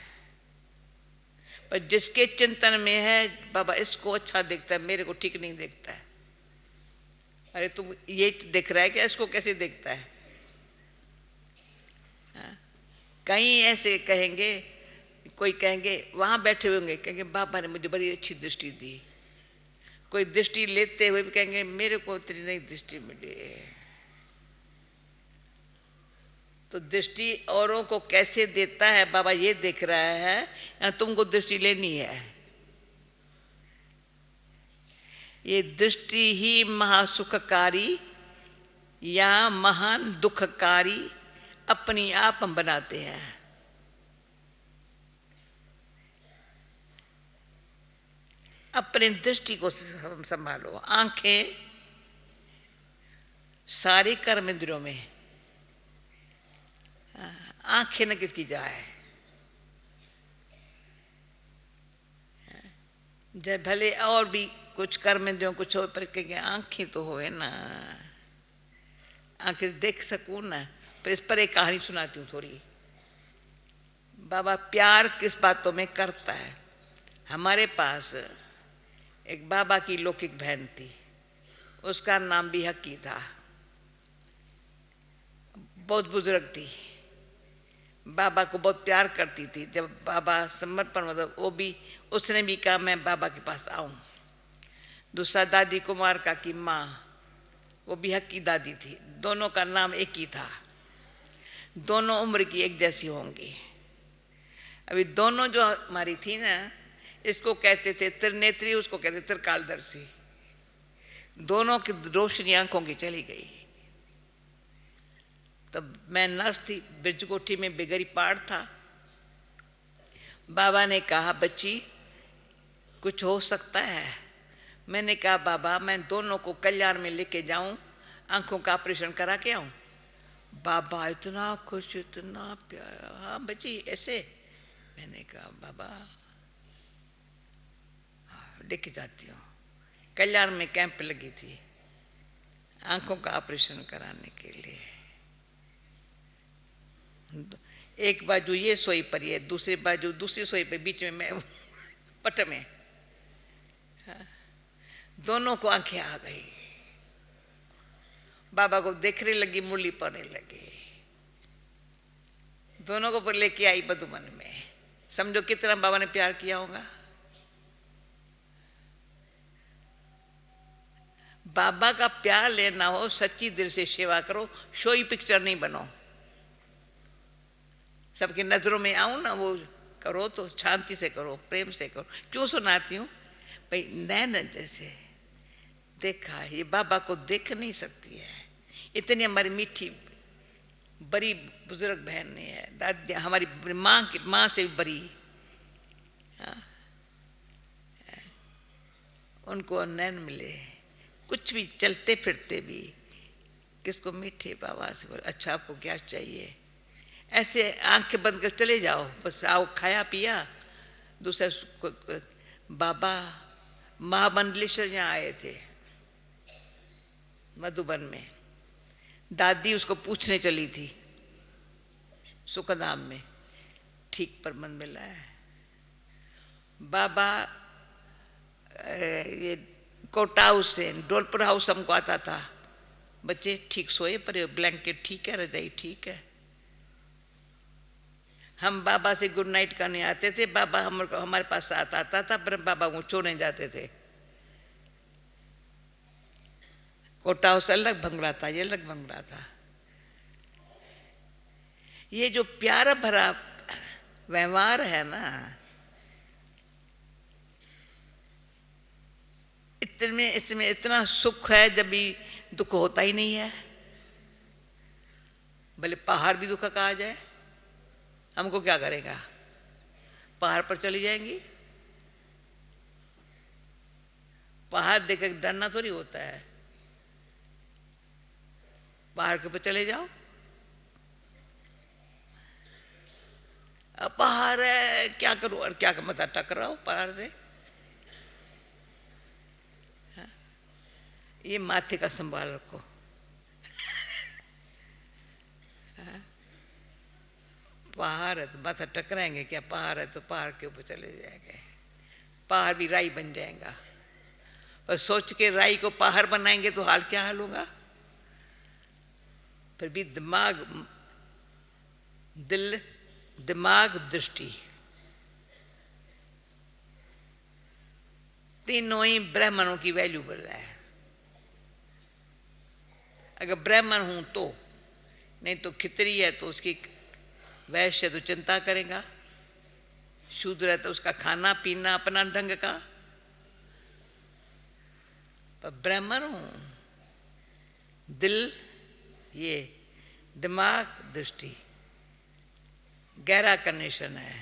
पर जिसके चिंतन में है बाबा इसको अच्छा देखता है, मेरे को ठीक नहीं देखता है। अरे तुम ये देख रहा है कि इसको कैसे देखता है। कहीं ऐसे कहेंगे, कोई कहेंगे वहां बैठे होंगे, कहेंगे बाबा ने मुझे बड़ी अच्छी दृष्टि दी। कोई दृष्टि लेते हुए भी कहेंगे मेरे को इतनी नई दृष्टि मिली। तो दृष्टि औरों को कैसे देता है बाबा ये देख रहा है, या तुमको दृष्टि लेनी है। ये दृष्टि ही महासुखकारी या महान दुखकारी अपनी आप हम बनाते हैं। अपने दृष्टि को हम संभालो। आंखें सारी कर्म इंद्रियों में, आंखें न किसकी जाए। जब भले और भी कुछ कर्म इंद्रियों कुछ हो, पर कहेंगे आंखें तो होए ना, आंखें देख सकूं ना। पर इस पर एक कहानी सुनाती हूँ थोड़ी। बाबा प्यार किस बातों में करता है। हमारे पास एक बाबा की लौकिक बहन थी, उसका नाम भी हकी था। बहुत बुजुर्ग थी, बाबा को बहुत प्यार करती थी। जब बाबा समर्पण मतलब वो भी, उसने भी कहा मैं बाबा के पास आऊं। दूसरा दादी कुमार का की माँ, वो भी हकी दादी थी। दोनों का नाम एक ही था। दोनों उम्र की एक जैसी होंगी। अभी दोनों जो हमारी थी ना, इसको कहते थे त्रिनेत्री, उसको कहते त्रिकालदर्शी। दोनों की रोशनी आंखों की चली गई। तब मैं नर्स थी, ब्रिजकोठी में बिगड़ी पाड़ था। बाबा ने कहा बच्ची कुछ हो सकता है। मैंने कहा बाबा मैं दोनों को कल्याण में लेके जाऊं, आंखों का ऑपरेशन करा के आऊं। बाबा इतना खुश, इतना प्यारा, हाँ बच्ची ऐसे। मैंने कहा बाबा लेके जाती हूँ। कल्याण में कैंप लगी थी आंखों का ऑपरेशन कराने के लिए। एक बाजू ये सोई पर है, दूसरी बाजू दूसरी सोई पर, बीच में मैं पट में। दोनों को आंखें आ गई। बाबा को देखने लगी, मुरली पड़ने लगी। दोनों को पर लेके आई बधुमन में। समझो कितना बाबा ने प्यार किया होगा। बाबा का प्यार लेना हो, सच्ची दिल से सेवा करो, शोई पिक्चर नहीं बनो। सबकी नजरों में आऊं ना, वो करो तो शांति से करो, प्रेम से करो। क्यों सुनाती हूँ, भाई नैन जैसे देखा, ये बाबा को देख नहीं सकती है। इतनी हमारी मीठी बड़ी बुजुर्ग बहन नहीं है, दादी हमारी माँ की माँ से भी बड़ी। हाँ, उनको नैन मिले, कुछ भी चलते फिरते भी किसको मीठे बाबा से बोले अच्छा आपको क्या चाहिए, ऐसे आंखें बंद कर चले जाओ, बस आओ खाया पिया। दूसरा बाबा महामंडलेश्वर यहाँ आए थे मधुबन में, दादी उसको पूछने चली थी सुखधाम में, ठीक प्रबंध मिला है बाबा। ये कोटा हाउस से डोलपुर हाउस हमको आता था, बच्चे ठीक सोए पर ब्लैंकेट ठीक है, रजाई ठीक है। हम बाबा से गुड नाइट करने आते थे, बाबा हमारे पास साथ आता था, पर बाबा वो छोड़ने जाते थे। कोटा हाउस अलग भंगड़ा था, ये अलग भंगड़ा था। ये जो प्यारा भरा व्यवहार है ना, इसमें इतना सुख है, जब भी दुख होता ही नहीं है। भले पहाड़ भी दुख का आ जाए, हमको क्या करेगा, पहाड़ पर चली जाएंगी। पहाड़ देखकर डरना थोड़ी होता है, पहाड़ के ऊपर चले जाओ। अब पहाड़ है क्या करूं, और क्या मत टकराओ पहाड़ से। ये माथे का संभाल रखो। पहाड़ है तो माथा टकराएंगे क्या, पहाड़ है तो पहाड़ के ऊपर चले जाएंगे, पहाड़ भी राई बन जाएगा। और सोच के राई को पहाड़ बनाएंगे तो हाल क्या हाल होगा। फिर भी दिमाग, दिल, दिमाग, दृष्टि, तीनों ही ब्राह्मणों की वैल्यूबल है। अगर ब्राह्मण हूं तो, नहीं तो खितरी है तो उसकी वैश्य तो चिंता करेगा, शूद्र है तो उसका खाना पीना अपना ढंग का। पर ब्राह्मण हूं, दिल, ये दिमाग, दृष्टि, गहरा कनेक्शन है।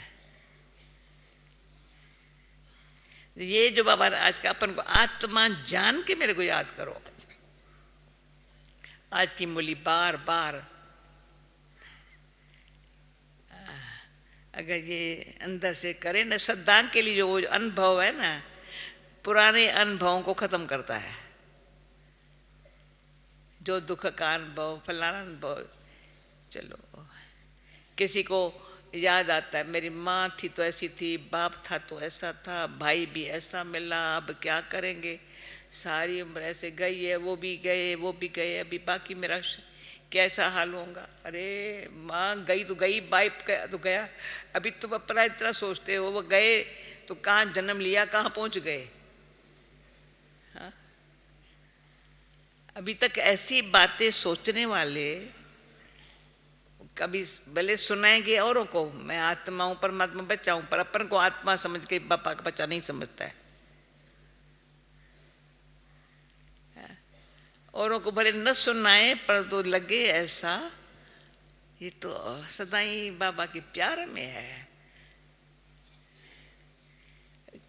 ये जो बाबा आज का अपन को आत्मा जान के मेरे को याद करो। आज की मूली बार बार अगर ये अंदर से करें ना, सद्दाम के लिए जो अनुभव है ना, पुराने अनुभवों को खत्म करता है। जो दुख का अनुभव, फलाना अनुभव, चलो किसी को याद आता है मेरी माँ थी तो ऐसी थी, बाप था तो ऐसा था, भाई भी ऐसा मिला, अब क्या करेंगे, सारी उम्र ऐसे गई है, वो भी गए वो भी गए, अभी बाकी मेरा कैसा हाल होगा। अरे माँ गई तो गई, बाप गया तो गया, अभी तुम अपना इतना सोचते हो, वो गए तो कहाँ जन्म लिया, कहाँ पहुँच गए। हाँ, अभी तक ऐसी बातें सोचने वाले कभी भले सुनाएंगे औरों को, मैं आत्मा हूं, परमात्मा बच्चा हूं, पर अपन को आत्मा समझ के बापा का बच्चा नहीं समझता है। औरों को भले न सुनाए पर तो लगे ऐसा, ये तो सदा ही बाबा के प्यार में है।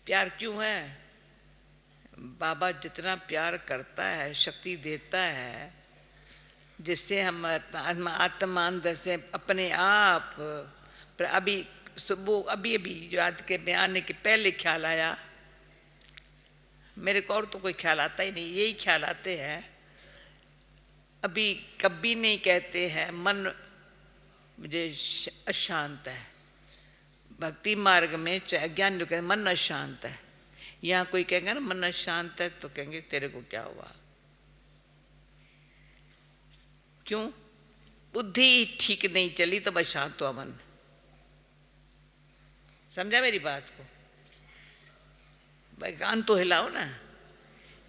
प्यार क्यों है, बाबा जितना प्यार करता है, शक्ति देता है, जिससे हम आत्मा अंदर से अपने आप। पर अभी सुबह अभी याद के आने के पहले ख्याल आया, मेरे को और तो कोई ख्याल आता ही नहीं, यही ख्याल आते हैं। अभी कभी नहीं कहते हैं मन मुझे अशांत है, भक्ति मार्ग में चाहे अज्ञान लोग कहते मन अशांत है। यहाँ कोई कहेगा ना मन अशांत है तो कहेंगे तेरे को क्या हुआ, क्यों, बुद्धि ठीक नहीं चली तब अशांत हुआ मन। समझा मेरी बात को, भाई कान तो हिलाओ ना।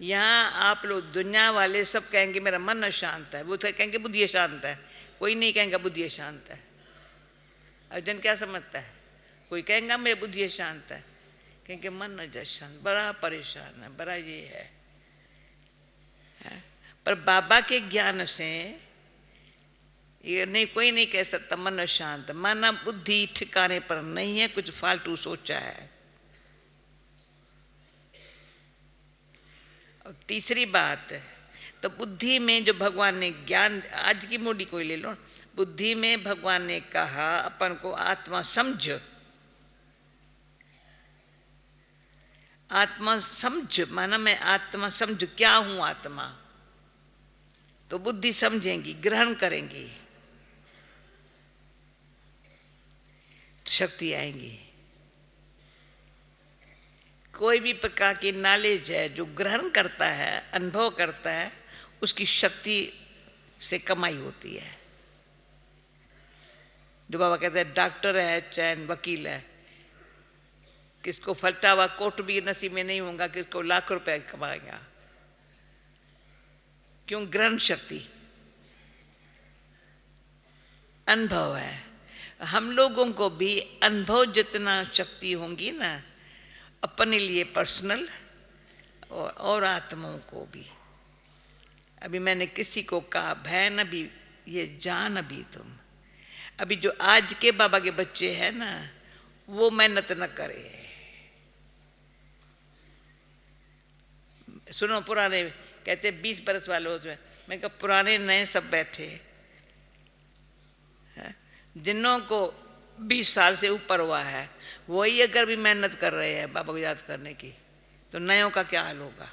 यहाँ आप लोग दुनिया वाले सब कहेंगे मेरा मन अशांत है, वो तो कहेंगे बुद्धि अशांत है, कोई नहीं कहेंगे बुद्धि अशांत है। अर्जुन क्या समझता है, कोई कहेगा मेरी बुद्धि अशांत है, क्योंकि मन न जा शांत, बड़ा परेशान है, बड़ा ये है। पर बाबा के ज्ञान से ये नहीं, कोई नहीं कह सकता मन शांत। माना बुद्धि ठिकाने पर नहीं है, कुछ फालतू सोचा है। और तीसरी बात, तो बुद्धि में जो भगवान ने ज्ञान, आज की मोडी कोई ले लो, बुद्धि में भगवान ने कहा अपन को आत्मा समझ, आत्मा समझ, माना मैं आत्मा समझ क्या हूं आत्मा, तो बुद्धि समझेंगी, ग्रहण करेंगी, तो शक्ति आएंगी। कोई भी प्रकार की नॉलेज है जो ग्रहण करता है, अनुभव करता है, उसकी शक्ति से कमाई होती है। जो बाबा कहते हैं डॉक्टर है चाहे वकील है, किसको फटा हुआ कोट भी नसीब में नहीं होगा, किसको लाख रुपए कमाएगा। क्यों? ग्रहण शक्ति, अनुभव है। हम लोगों को भी अनुभव जितना शक्ति होंगी ना, अपने लिए पर्सनल और आत्माओं को भी। अभी मैंने किसी को कहा, बहन अभी ये जान, अभी तुम अभी जो आज के बाबा के बच्चे हैं ना, वो मेहनत न करे। सुनो, पुराने कहते 20 बरस वाले उसमें, मैं कहा पुराने नए सब बैठे, जिन्हों को 20 साल से ऊपर हुआ है, वही अगर भी मेहनत कर रहे हैं बाबा को याद करने की, तो नयों का क्या हाल होगा?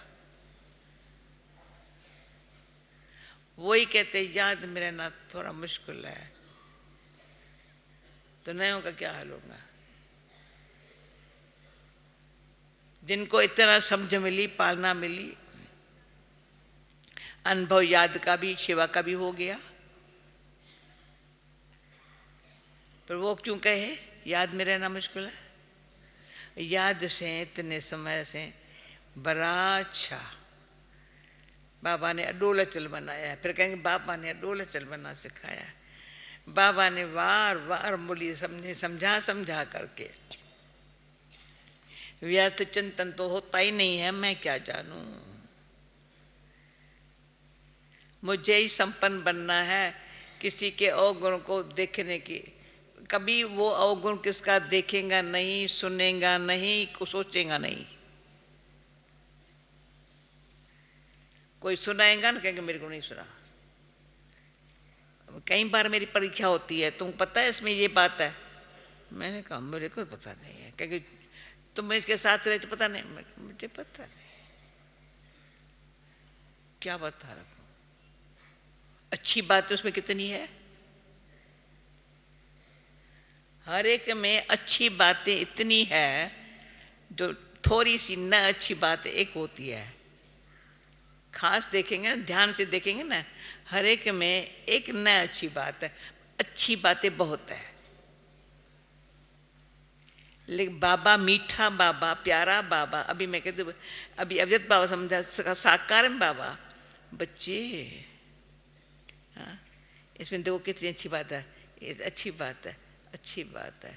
वही कहते याद में रहना थोड़ा मुश्किल है, तो नयों का क्या हाल होगा? जिनको इतना समझ मिली, पालना मिली, अनुभव याद का भी, सेवा का भी हो गया, पर वो क्यों कहे याद में रहना मुश्किल है? याद से इतने समय से बड़ा अच्छा बाबा ने अडोलचल बनाया। फिर कहेंगे बाबा ने अडोलचल बना सिखाया। बाबा ने वार वार मुली समझा समझा करके, व्यर्थ चिंतन तो होता ही नहीं है, मैं क्या जानूं, मुझे ही संपन्न बनना है, किसी के अवगुण को देखने की। कभी वो अवगुण किसका देखेगा नहीं, सुनेगा नहीं, सोचेगा नहीं। कोई सुनाएगा ना, कहेंगे मेरे को नहीं सुना। कई बार मेरी परीक्षा होती है, तुम पता है इसमें ये बात है? मैंने कहा मेरे को पता नहीं है। कहेंगे तुम इसके साथ रहे तो पता नहीं। मुझे पता नहीं, क्या बता रखो। अच्छी बात उसमें कितनी है, हर एक में अच्छी बातें इतनी है, जो थोड़ी सी न अच्छी बात एक होती है। खास देखेंगे ना, ध्यान से देखेंगे ना, हर एक में एक न अच्छी बात है, अच्छी बातें बहुत है। लेकिन बाबा मीठा बाबा, प्यारा बाबा, अभी मैं कहती हूँ, अभी अवधत बाबा समझा, साकार में बाबा, बच्चे हाँ, इसमें देखो कितनी अच्छी बात है, अच्छी बात है, अच्छी बात है।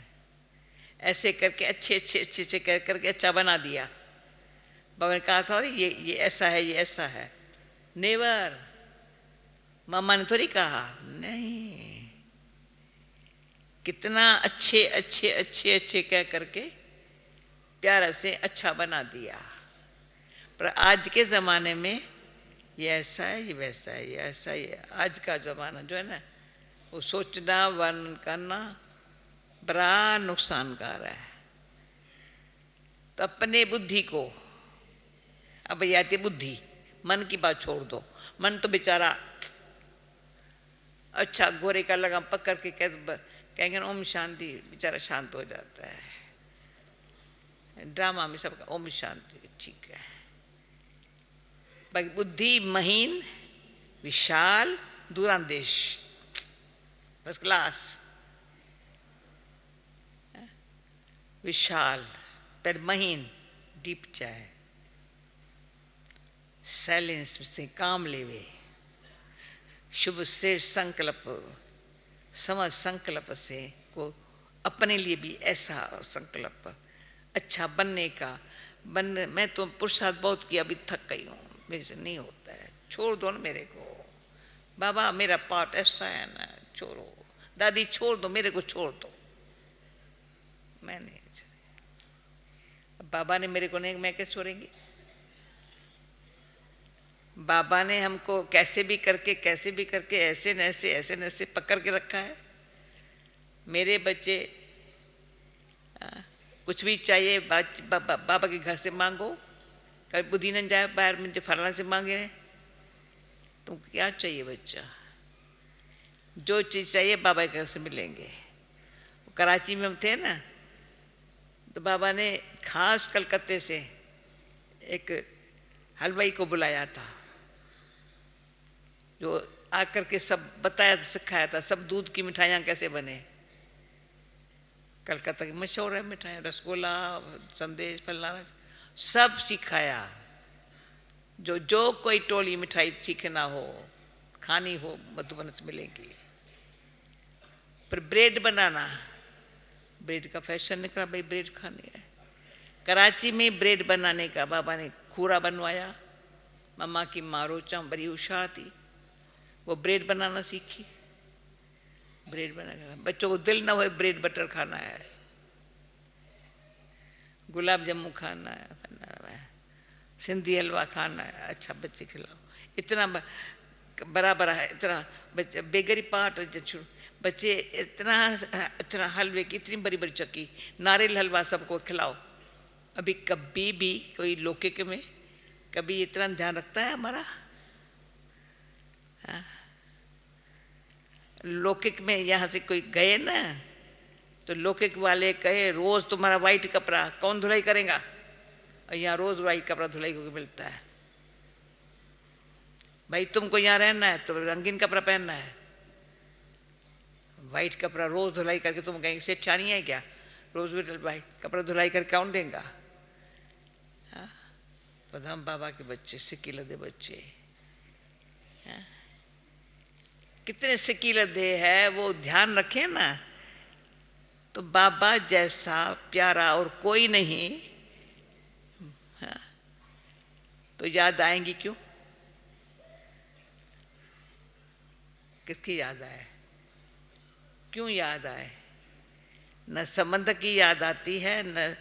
ऐसे करके अच्छे अच्छे अच्छे अच्छे कर करके अच्छा बना दिया। बाबा ने कहा था ये ऐसा है, ये ऐसा है। नेवर, मामा ने थोड़ी कहा, नहीं, कितना अच्छे अच्छे अच्छे अच्छे कह करके प्यारा से अच्छा बना दिया। पर आज के ज़माने में ये ऐसा है, ये वैसा है, ये ऐसा है, ये आज का ज़माना जो है ना, वो सोचना वर्णन करना बड़ा नुकसानकार है। तो अपने बुद्धि को, अब आती बुद्धि, मन की बात छोड़ दो। मन तो बेचारा अच्छा गोरे का लगाम पकड़ के कहेंगे ओम शांति, बेचारा शांत हो जाता है। ड्रामा में सबका ओम शांति, ठीक है। बाकी बुद्धि महीन, विशाल, दूरांदेश, फर्स्ट क्लास, विशाल पर महीन, डीप चाहे, साइलेंस से काम लेवे, शुभ से संकल्प, समझ संकल्प से को अपने लिए भी ऐसा संकल्प, अच्छा बनने का। मैं तो पुरुषार्थ बहुत किया, अभी थक गई हूँ, मेरे से नहीं होता है, छोड़ दो ना मेरे को बाबा, मेरा पार्ट ऐसा है ना, छोड़ो दादी, छोड़ दो मेरे को, छोड़ दो। मैं नहीं, बाबा ने मेरे को नहीं, मैं कैसे छोड़ेंगी? बाबा ने हमको कैसे भी करके ऐसे न ऐसे पकड़ के रखा है। मेरे बच्चे कुछ भी चाहिए बाबा के घर से मांगो, कभी बुद्धि न जाए बाहर मुझे फलाना से मांगे रहे, तुमको क्या चाहिए बच्चा, जो चीज़ चाहिए बाबा के घर से मिलेंगे। कराची में हम थे ना, तो बाबा ने खास कलकत्ते से एक हलवाई को बुलाया था, जो आकर के सब बताया था, सिखाया था, सब दूध की मिठाइयाँ कैसे बने। कलकत्ता की मशहूर है मिठाई, रसगुल्ला, संदेश, फलाना, सब सिखाया। जो कोई टोली मिठाई सीखना हो, खानी हो, मधुबन से मिलेगी। पर ब्रेड बनाना, ब्रेड का फैशन निकला, भाई ब्रेड खानी है। कराची में ब्रेड बनाने का बाबा ने खूरा बनवाया। मम्मा की माँ रोचा बड़ी होशियार थी, वो ब्रेड बनाना सीखी। ब्रेड बना, बच्चों को दिल ना हो ब्रेड बटर खाना है, गुलाब जामुन खाना है, सिंधी हलवा खाना है, अच्छा बच्चे खिलाओ। इतना बराबर है, इतना बच्चे बेगरी पार्ट बच्चे, इतना इतना हलवे की इतनी बड़ी बड़ी चक्की, नारियल हलवा सबको खिलाओ। अभी कभी भी कोई लौकिक में कभी इतना ध्यान रखता है हमारा? लौकिक में यहाँ से कोई गए ना, तो लौकिक वाले कहे रोज तुम्हारा वाइट कपड़ा कौन धुलाई करेगा, और यहाँ रोज वाइट कपड़ा धुलाई को मिलता है। भाई तुमको यहाँ रहना है तो रंगीन कपड़ा पहनना है, वाइट कपड़ा रोज धुलाई करके तुम कहेंगे सेठानी है क्या, रोज भी वाइट कपड़ा धुलाई करके कौन देगा? पदम बाबा के बच्चे सिक्कीलदे बच्चे, कितने सिक्कीलदे है, वो ध्यान रखें ना, तो बाबा जैसा प्यारा और कोई नहीं। तो याद आएंगी क्यों? किसकी याद आए? क्यों याद आए? न संबंध की याद आती है, न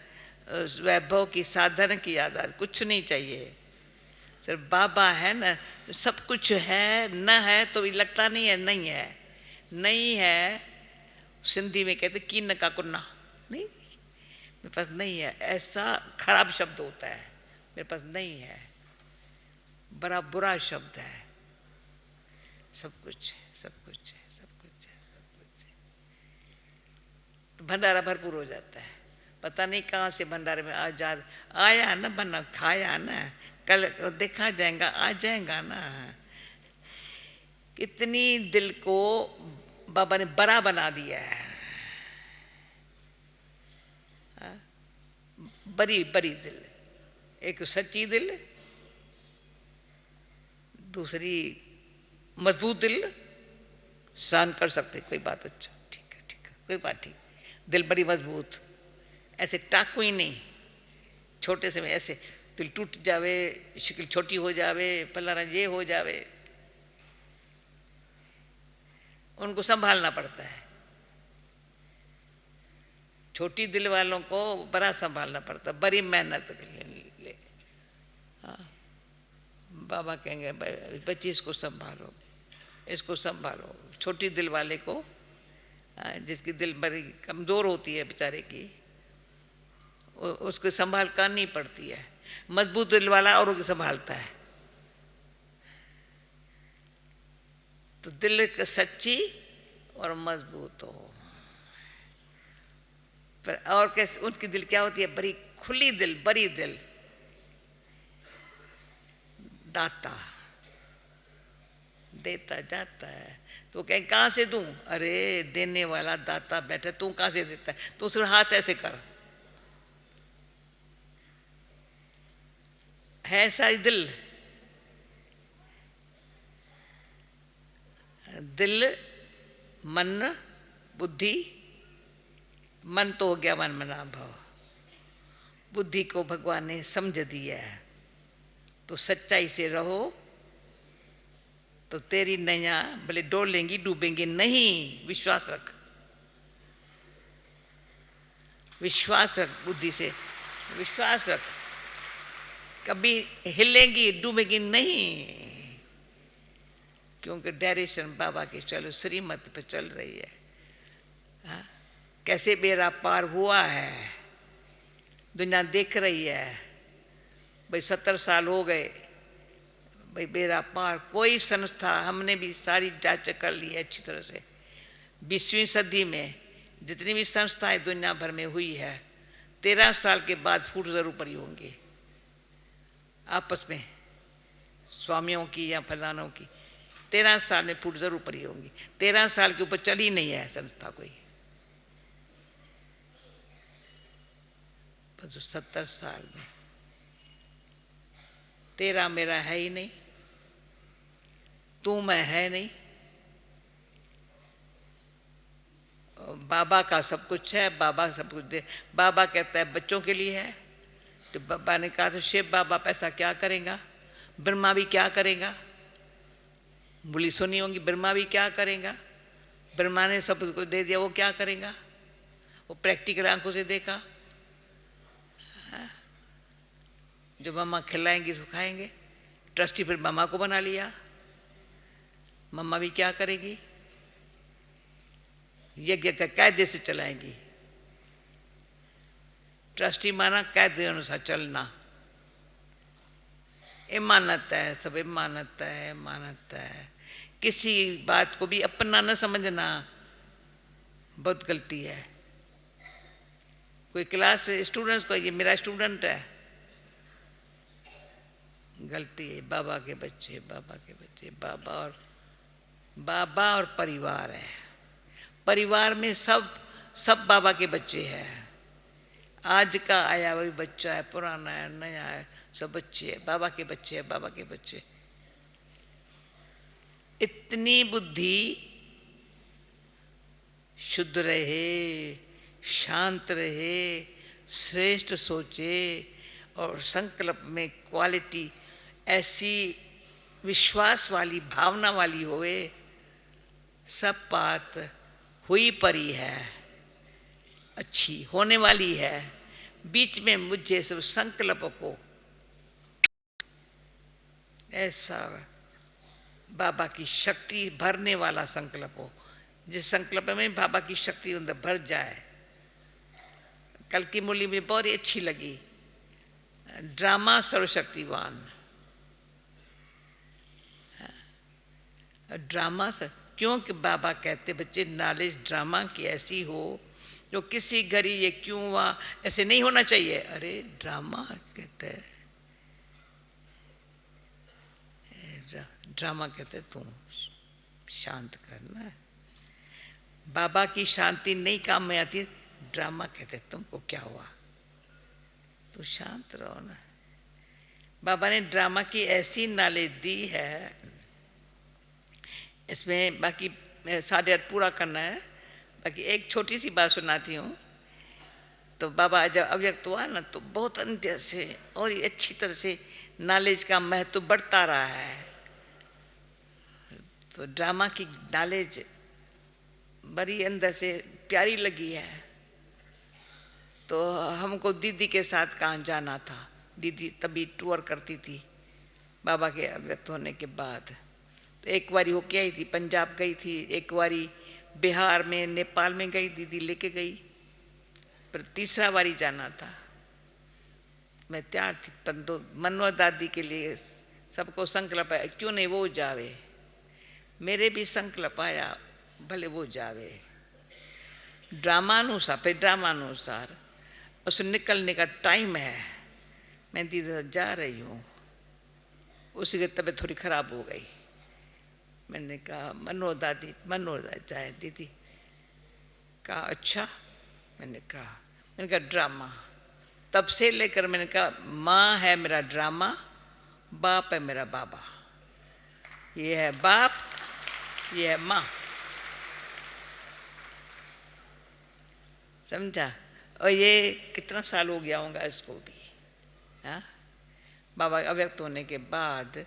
वैभव की साधन की याद आती, कुछ नहीं चाहिए, सिर्फ बाबा है ना, सब कुछ है। न है तो लगता नहीं है नहीं है, नहीं है सिंधी में कहते कीन का कुन्ना, नहीं मेरे पास नहीं है, ऐसा खराब शब्द होता है, मेरे पास नहीं है, बड़ा बुरा शब्द है। सब कुछ है, सब कुछ है, सब कुछ है, सब कुछ है, तो भंडारा भरपूर हो जाता है। पता नहीं कहाँ से भंडारे में आजाद आया ना, बना खाया ना, कल देखा जाएगा, आ जाएगा ना। कितनी दिल को बाबा ने बड़ा बना दिया है, बड़ी बड़ी दिल, एक सच्ची दिल, दूसरी मजबूत दिल, सहन कर सकते कोई बात, अच्छा ठीक है ठीक है, कोई बात ठीक, दिल बड़ी मजबूत, ऐसे टाकू ही नहीं, छोटे से में ऐसे दिल टूट जावे, शक्ल छोटी हो जावे, फलाना ये हो जावे, उनको संभालना पड़ता है। छोटी दिल वालों को बड़ा संभालना पड़ता है, बड़ी मेहनत ले। हाँ, बाबा कहेंगे बच्ची इसको संभालो, इसको संभालो। छोटी दिल वाले को, जिसकी दिल बड़ी कमज़ोर होती है बेचारे की, उसको संभाल करनी पड़ती है। मजबूत दिल वाला औरों को संभालता है। तो दिल सच्ची और मजबूत हो, पर और कैसे उनकी दिल क्या होती है? बड़ी खुली दिल, बड़ी दिल, दाता, देता जाता है। तो कहें कहाँ से दूं? अरे देने वाला दाता बैठे, तू कहाँ से देता है? तू सिर्फ हाथ ऐसे कर, है सारी दिल, दिल मन बुद्धि, मन तो हो गया मन मना भाव, बुद्धि को भगवान ने समझ दिया है, तो सच्चाई से रहो तो तेरी नैया भले डोलेंगी डूबेंगी नहीं। विश्वास रख, विश्वास रख, बुद्धि से विश्वास रख, कभी हिलेंगी डूबेंगी नहीं, क्योंकि डायरेक्शन बाबा की चलो श्रीमत पे चल रही है। हाँ? कैसे बेड़ा पार हुआ है, दुनिया देख रही है भाई। 70 साल हो गए भाई, बेड़ा पार। कोई संस्था, हमने भी सारी जांच कर ली है अच्छी तरह से। 20वीं सदी में जितनी भी संस्थाएं दुनिया भर में हुई है, 13 साल के बाद फूट जरूर पड़ी होंगी आपस में, स्वामियों की या फलानों की। 13 साल में फूट जरूर पड़ी होंगी। 13 साल के ऊपर चली नहीं है संस्था कोई। बस 70 साल में 13 मेरा है ही नहीं, तू मैं है नहीं, बाबा का सब कुछ है, बाबा सब कुछ दे। बाबा कहता है बच्चों के लिए है, तो बाबा ने कहा तो शिव बाबा पैसा क्या करेगा, ब्रह्मा भी क्या करेगा। बोली सुनी होंगी, ब्रह्मा भी क्या करेगा। ब्रह्मा ने सब कुछ दे दिया, वो क्या करेगा, वो प्रैक्टिकल आंखों से देखा। जो मम्मा खिलाएंगी सुखाएंगे, ट्रस्टी फिर मम्मा को बना लिया। मम्मा भी क्या करेगी, यज्ञ का कायदे से चलाएंगी। ट्रस्टी माना कायदे अनुसार चलना, इमानत है, सब इमानत है, इमानत है। किसी बात को भी अपना न समझना बहुत गलती है। कोई क्लास स्टूडेंट्स को ये मेरा स्टूडेंट है, गलती है। बाबा के बच्चे, बाबा के बच्चे, बाबा और परिवार है। परिवार में सब बाबा के बच्चे हैं। आज का आया वही बच्चा है, पुराना है, नया है, सब बच्चे हैं, बाबा के बच्चे हैं, बाबा के बच्चे। इतनी बुद्धि शुद्ध रहे, शांत रहे, श्रेष्ठ सोचे और संकल्प में क्वालिटी ऐसी विश्वास वाली, भावना वाली होए, सब बात हुई परी है, अच्छी होने वाली है। बीच में मुझे सब संकल्प को ऐसा बाबा की शक्ति भरने वाला संकल्प हो, जिस संकल्प में बाबा की शक्ति अंदर भर जाए। कल की मुरली में बहुत ही अच्छी लगी, ड्रामा सर्वशक्तिवान। ड्रामा से क्योंकि बाबा कहते बच्चे नॉलेज ड्रामा की ऐसी हो जो किसी घड़ी ये क्यों हुआ ऐसे नहीं होना चाहिए। अरे ड्रामा कहते हैं, ड्रामा कहते तुम शांत करना। बाबा की शांति नहीं काम में आती, ड्रामा कहते तुमको क्या हुआ, तो शांत रहो ना। बाबा ने ड्रामा की ऐसी नॉलेज दी है, इसमें बाकी 8:30 पूरा करना है। बाकी एक छोटी सी बात सुनाती हूँ। तो बाबा जब अव्यक्त हुआ ना, तो बहुत अंत्य से और अच्छी तरह से नॉलेज का महत्व बढ़ता रहा है। तो ड्रामा की नॉलेज बड़ी अंदर से प्यारी लगी है। तो हमको दीदी के साथ कहाँ जाना था, दीदी तभी टूर करती थी बाबा के अव्यक्त होने के बाद। तो एक बारी होके आई थी, पंजाब गई थी, एक बारी बिहार में, नेपाल में गई, दीदी लेके गई। पर तीसरा बारी जाना था, मैं तैयार थी। परंतु मनोहर दादी के लिए सबको संकल्प है, क्यों नहीं वो जावे। मेरे भी संकल्प आया, भले वो जावे। ड्रामानुसार, फिर ड्रामानुसार उस निकलने का टाइम है। मैं दीदी जा रही हूँ, उसी की तबीयत थोड़ी खराब हो गई। मैंने कहा मनोहर दादी जाए दीदी। कहा अच्छा। मैंने कहा ड्रामा। तब से लेकर मैंने कहा माँ है मेरा ड्रामा, बाप है मेरा बाबा। ये है बाप, ये है माँ, समझा। और ये कितना साल हो गया होगा इसको भी। हाँ, बाबा अव्यक्त होने के बाद,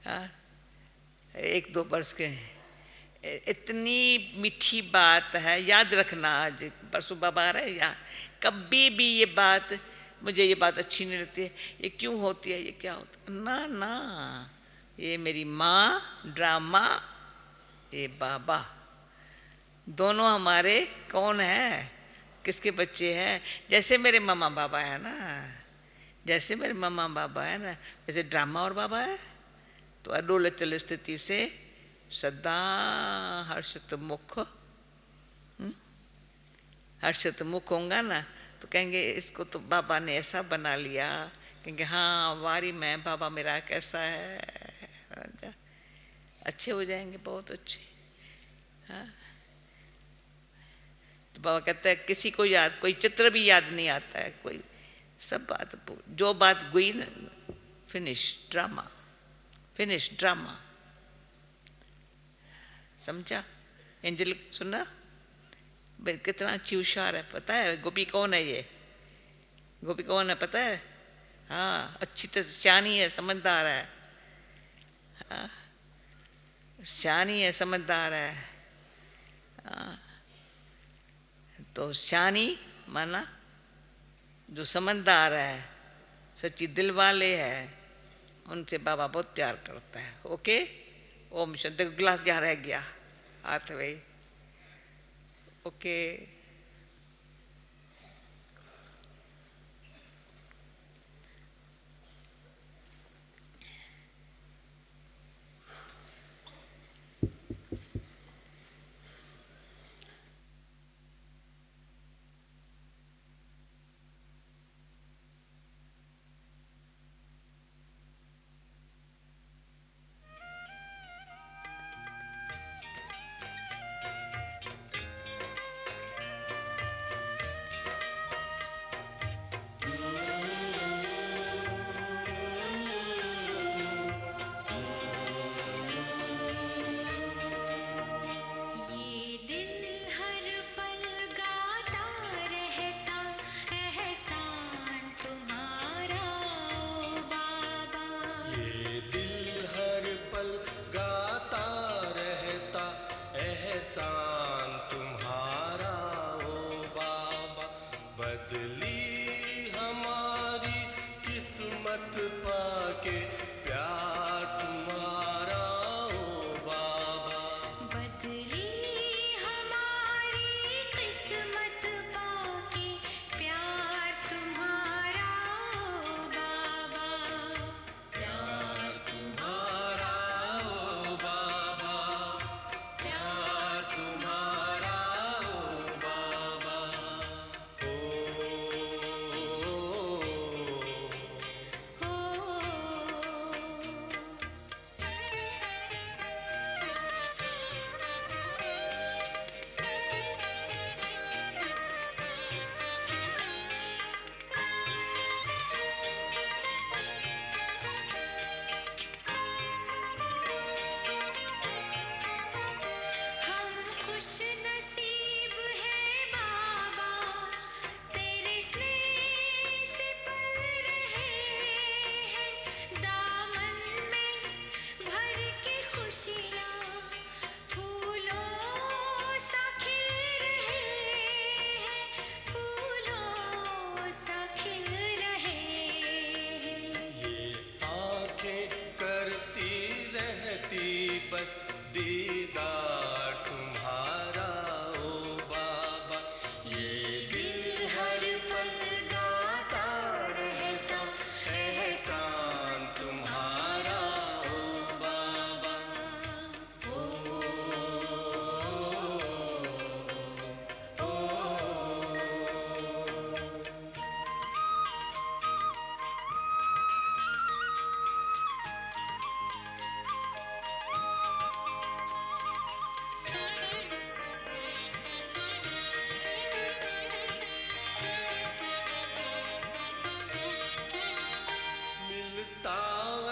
हाँ, 1-2 वर्ष के। इतनी मीठी बात है, याद रखना। आज परसों बाबा आ रहे हैं, कभी भी ये बात, मुझे ये बात अच्छी नहीं लगती है, ये क्यों होती है, ये क्या होता है, ना ना, ये मेरी माँ ड्रामा, ये बाबा, दोनों हमारे कौन है, किसके बच्चे हैं। जैसे मेरे मामा बाबा है ना, जैसे मेरे मामा बाबा है ना, जैसे ड्रामा और बाबा है। तो अडोल अचल स्थिति से सदा हर्षित मुख, हर्षित मुख होगा ना, तो कहेंगे इसको तो बाबा ने ऐसा बना लिया, कहेंगे हाँ वारी में बाबा मेरा कैसा है, अच्छे हो जाएंगे, बहुत अच्छे। हाँ, तो बाबा कहते हैं किसी को याद, कोई चित्र भी याद नहीं आता है, कोई सब बात, जो बात हुई ना, फिनिश ड्रामा, फिनिश ड्रामा। समझा? एंजल सुना? भाई कितना अच्छी होशियार है, पता है गोपी कौन है, ये गोपी कौन है पता है? हाँ, अच्छी तरह सियानी है, समझदार है। हाँ, सियानी है, समझदार है। हाँ, तो सियानी माना जो समझदार है, सच्ची दिल वाले है, उनसे बाबा बहुत प्यार करता है। ओके, ओम शांति। गिलास जहाँ रह गया हाथ में। ओके,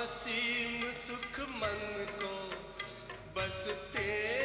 असीम सुख मन को बस तेरे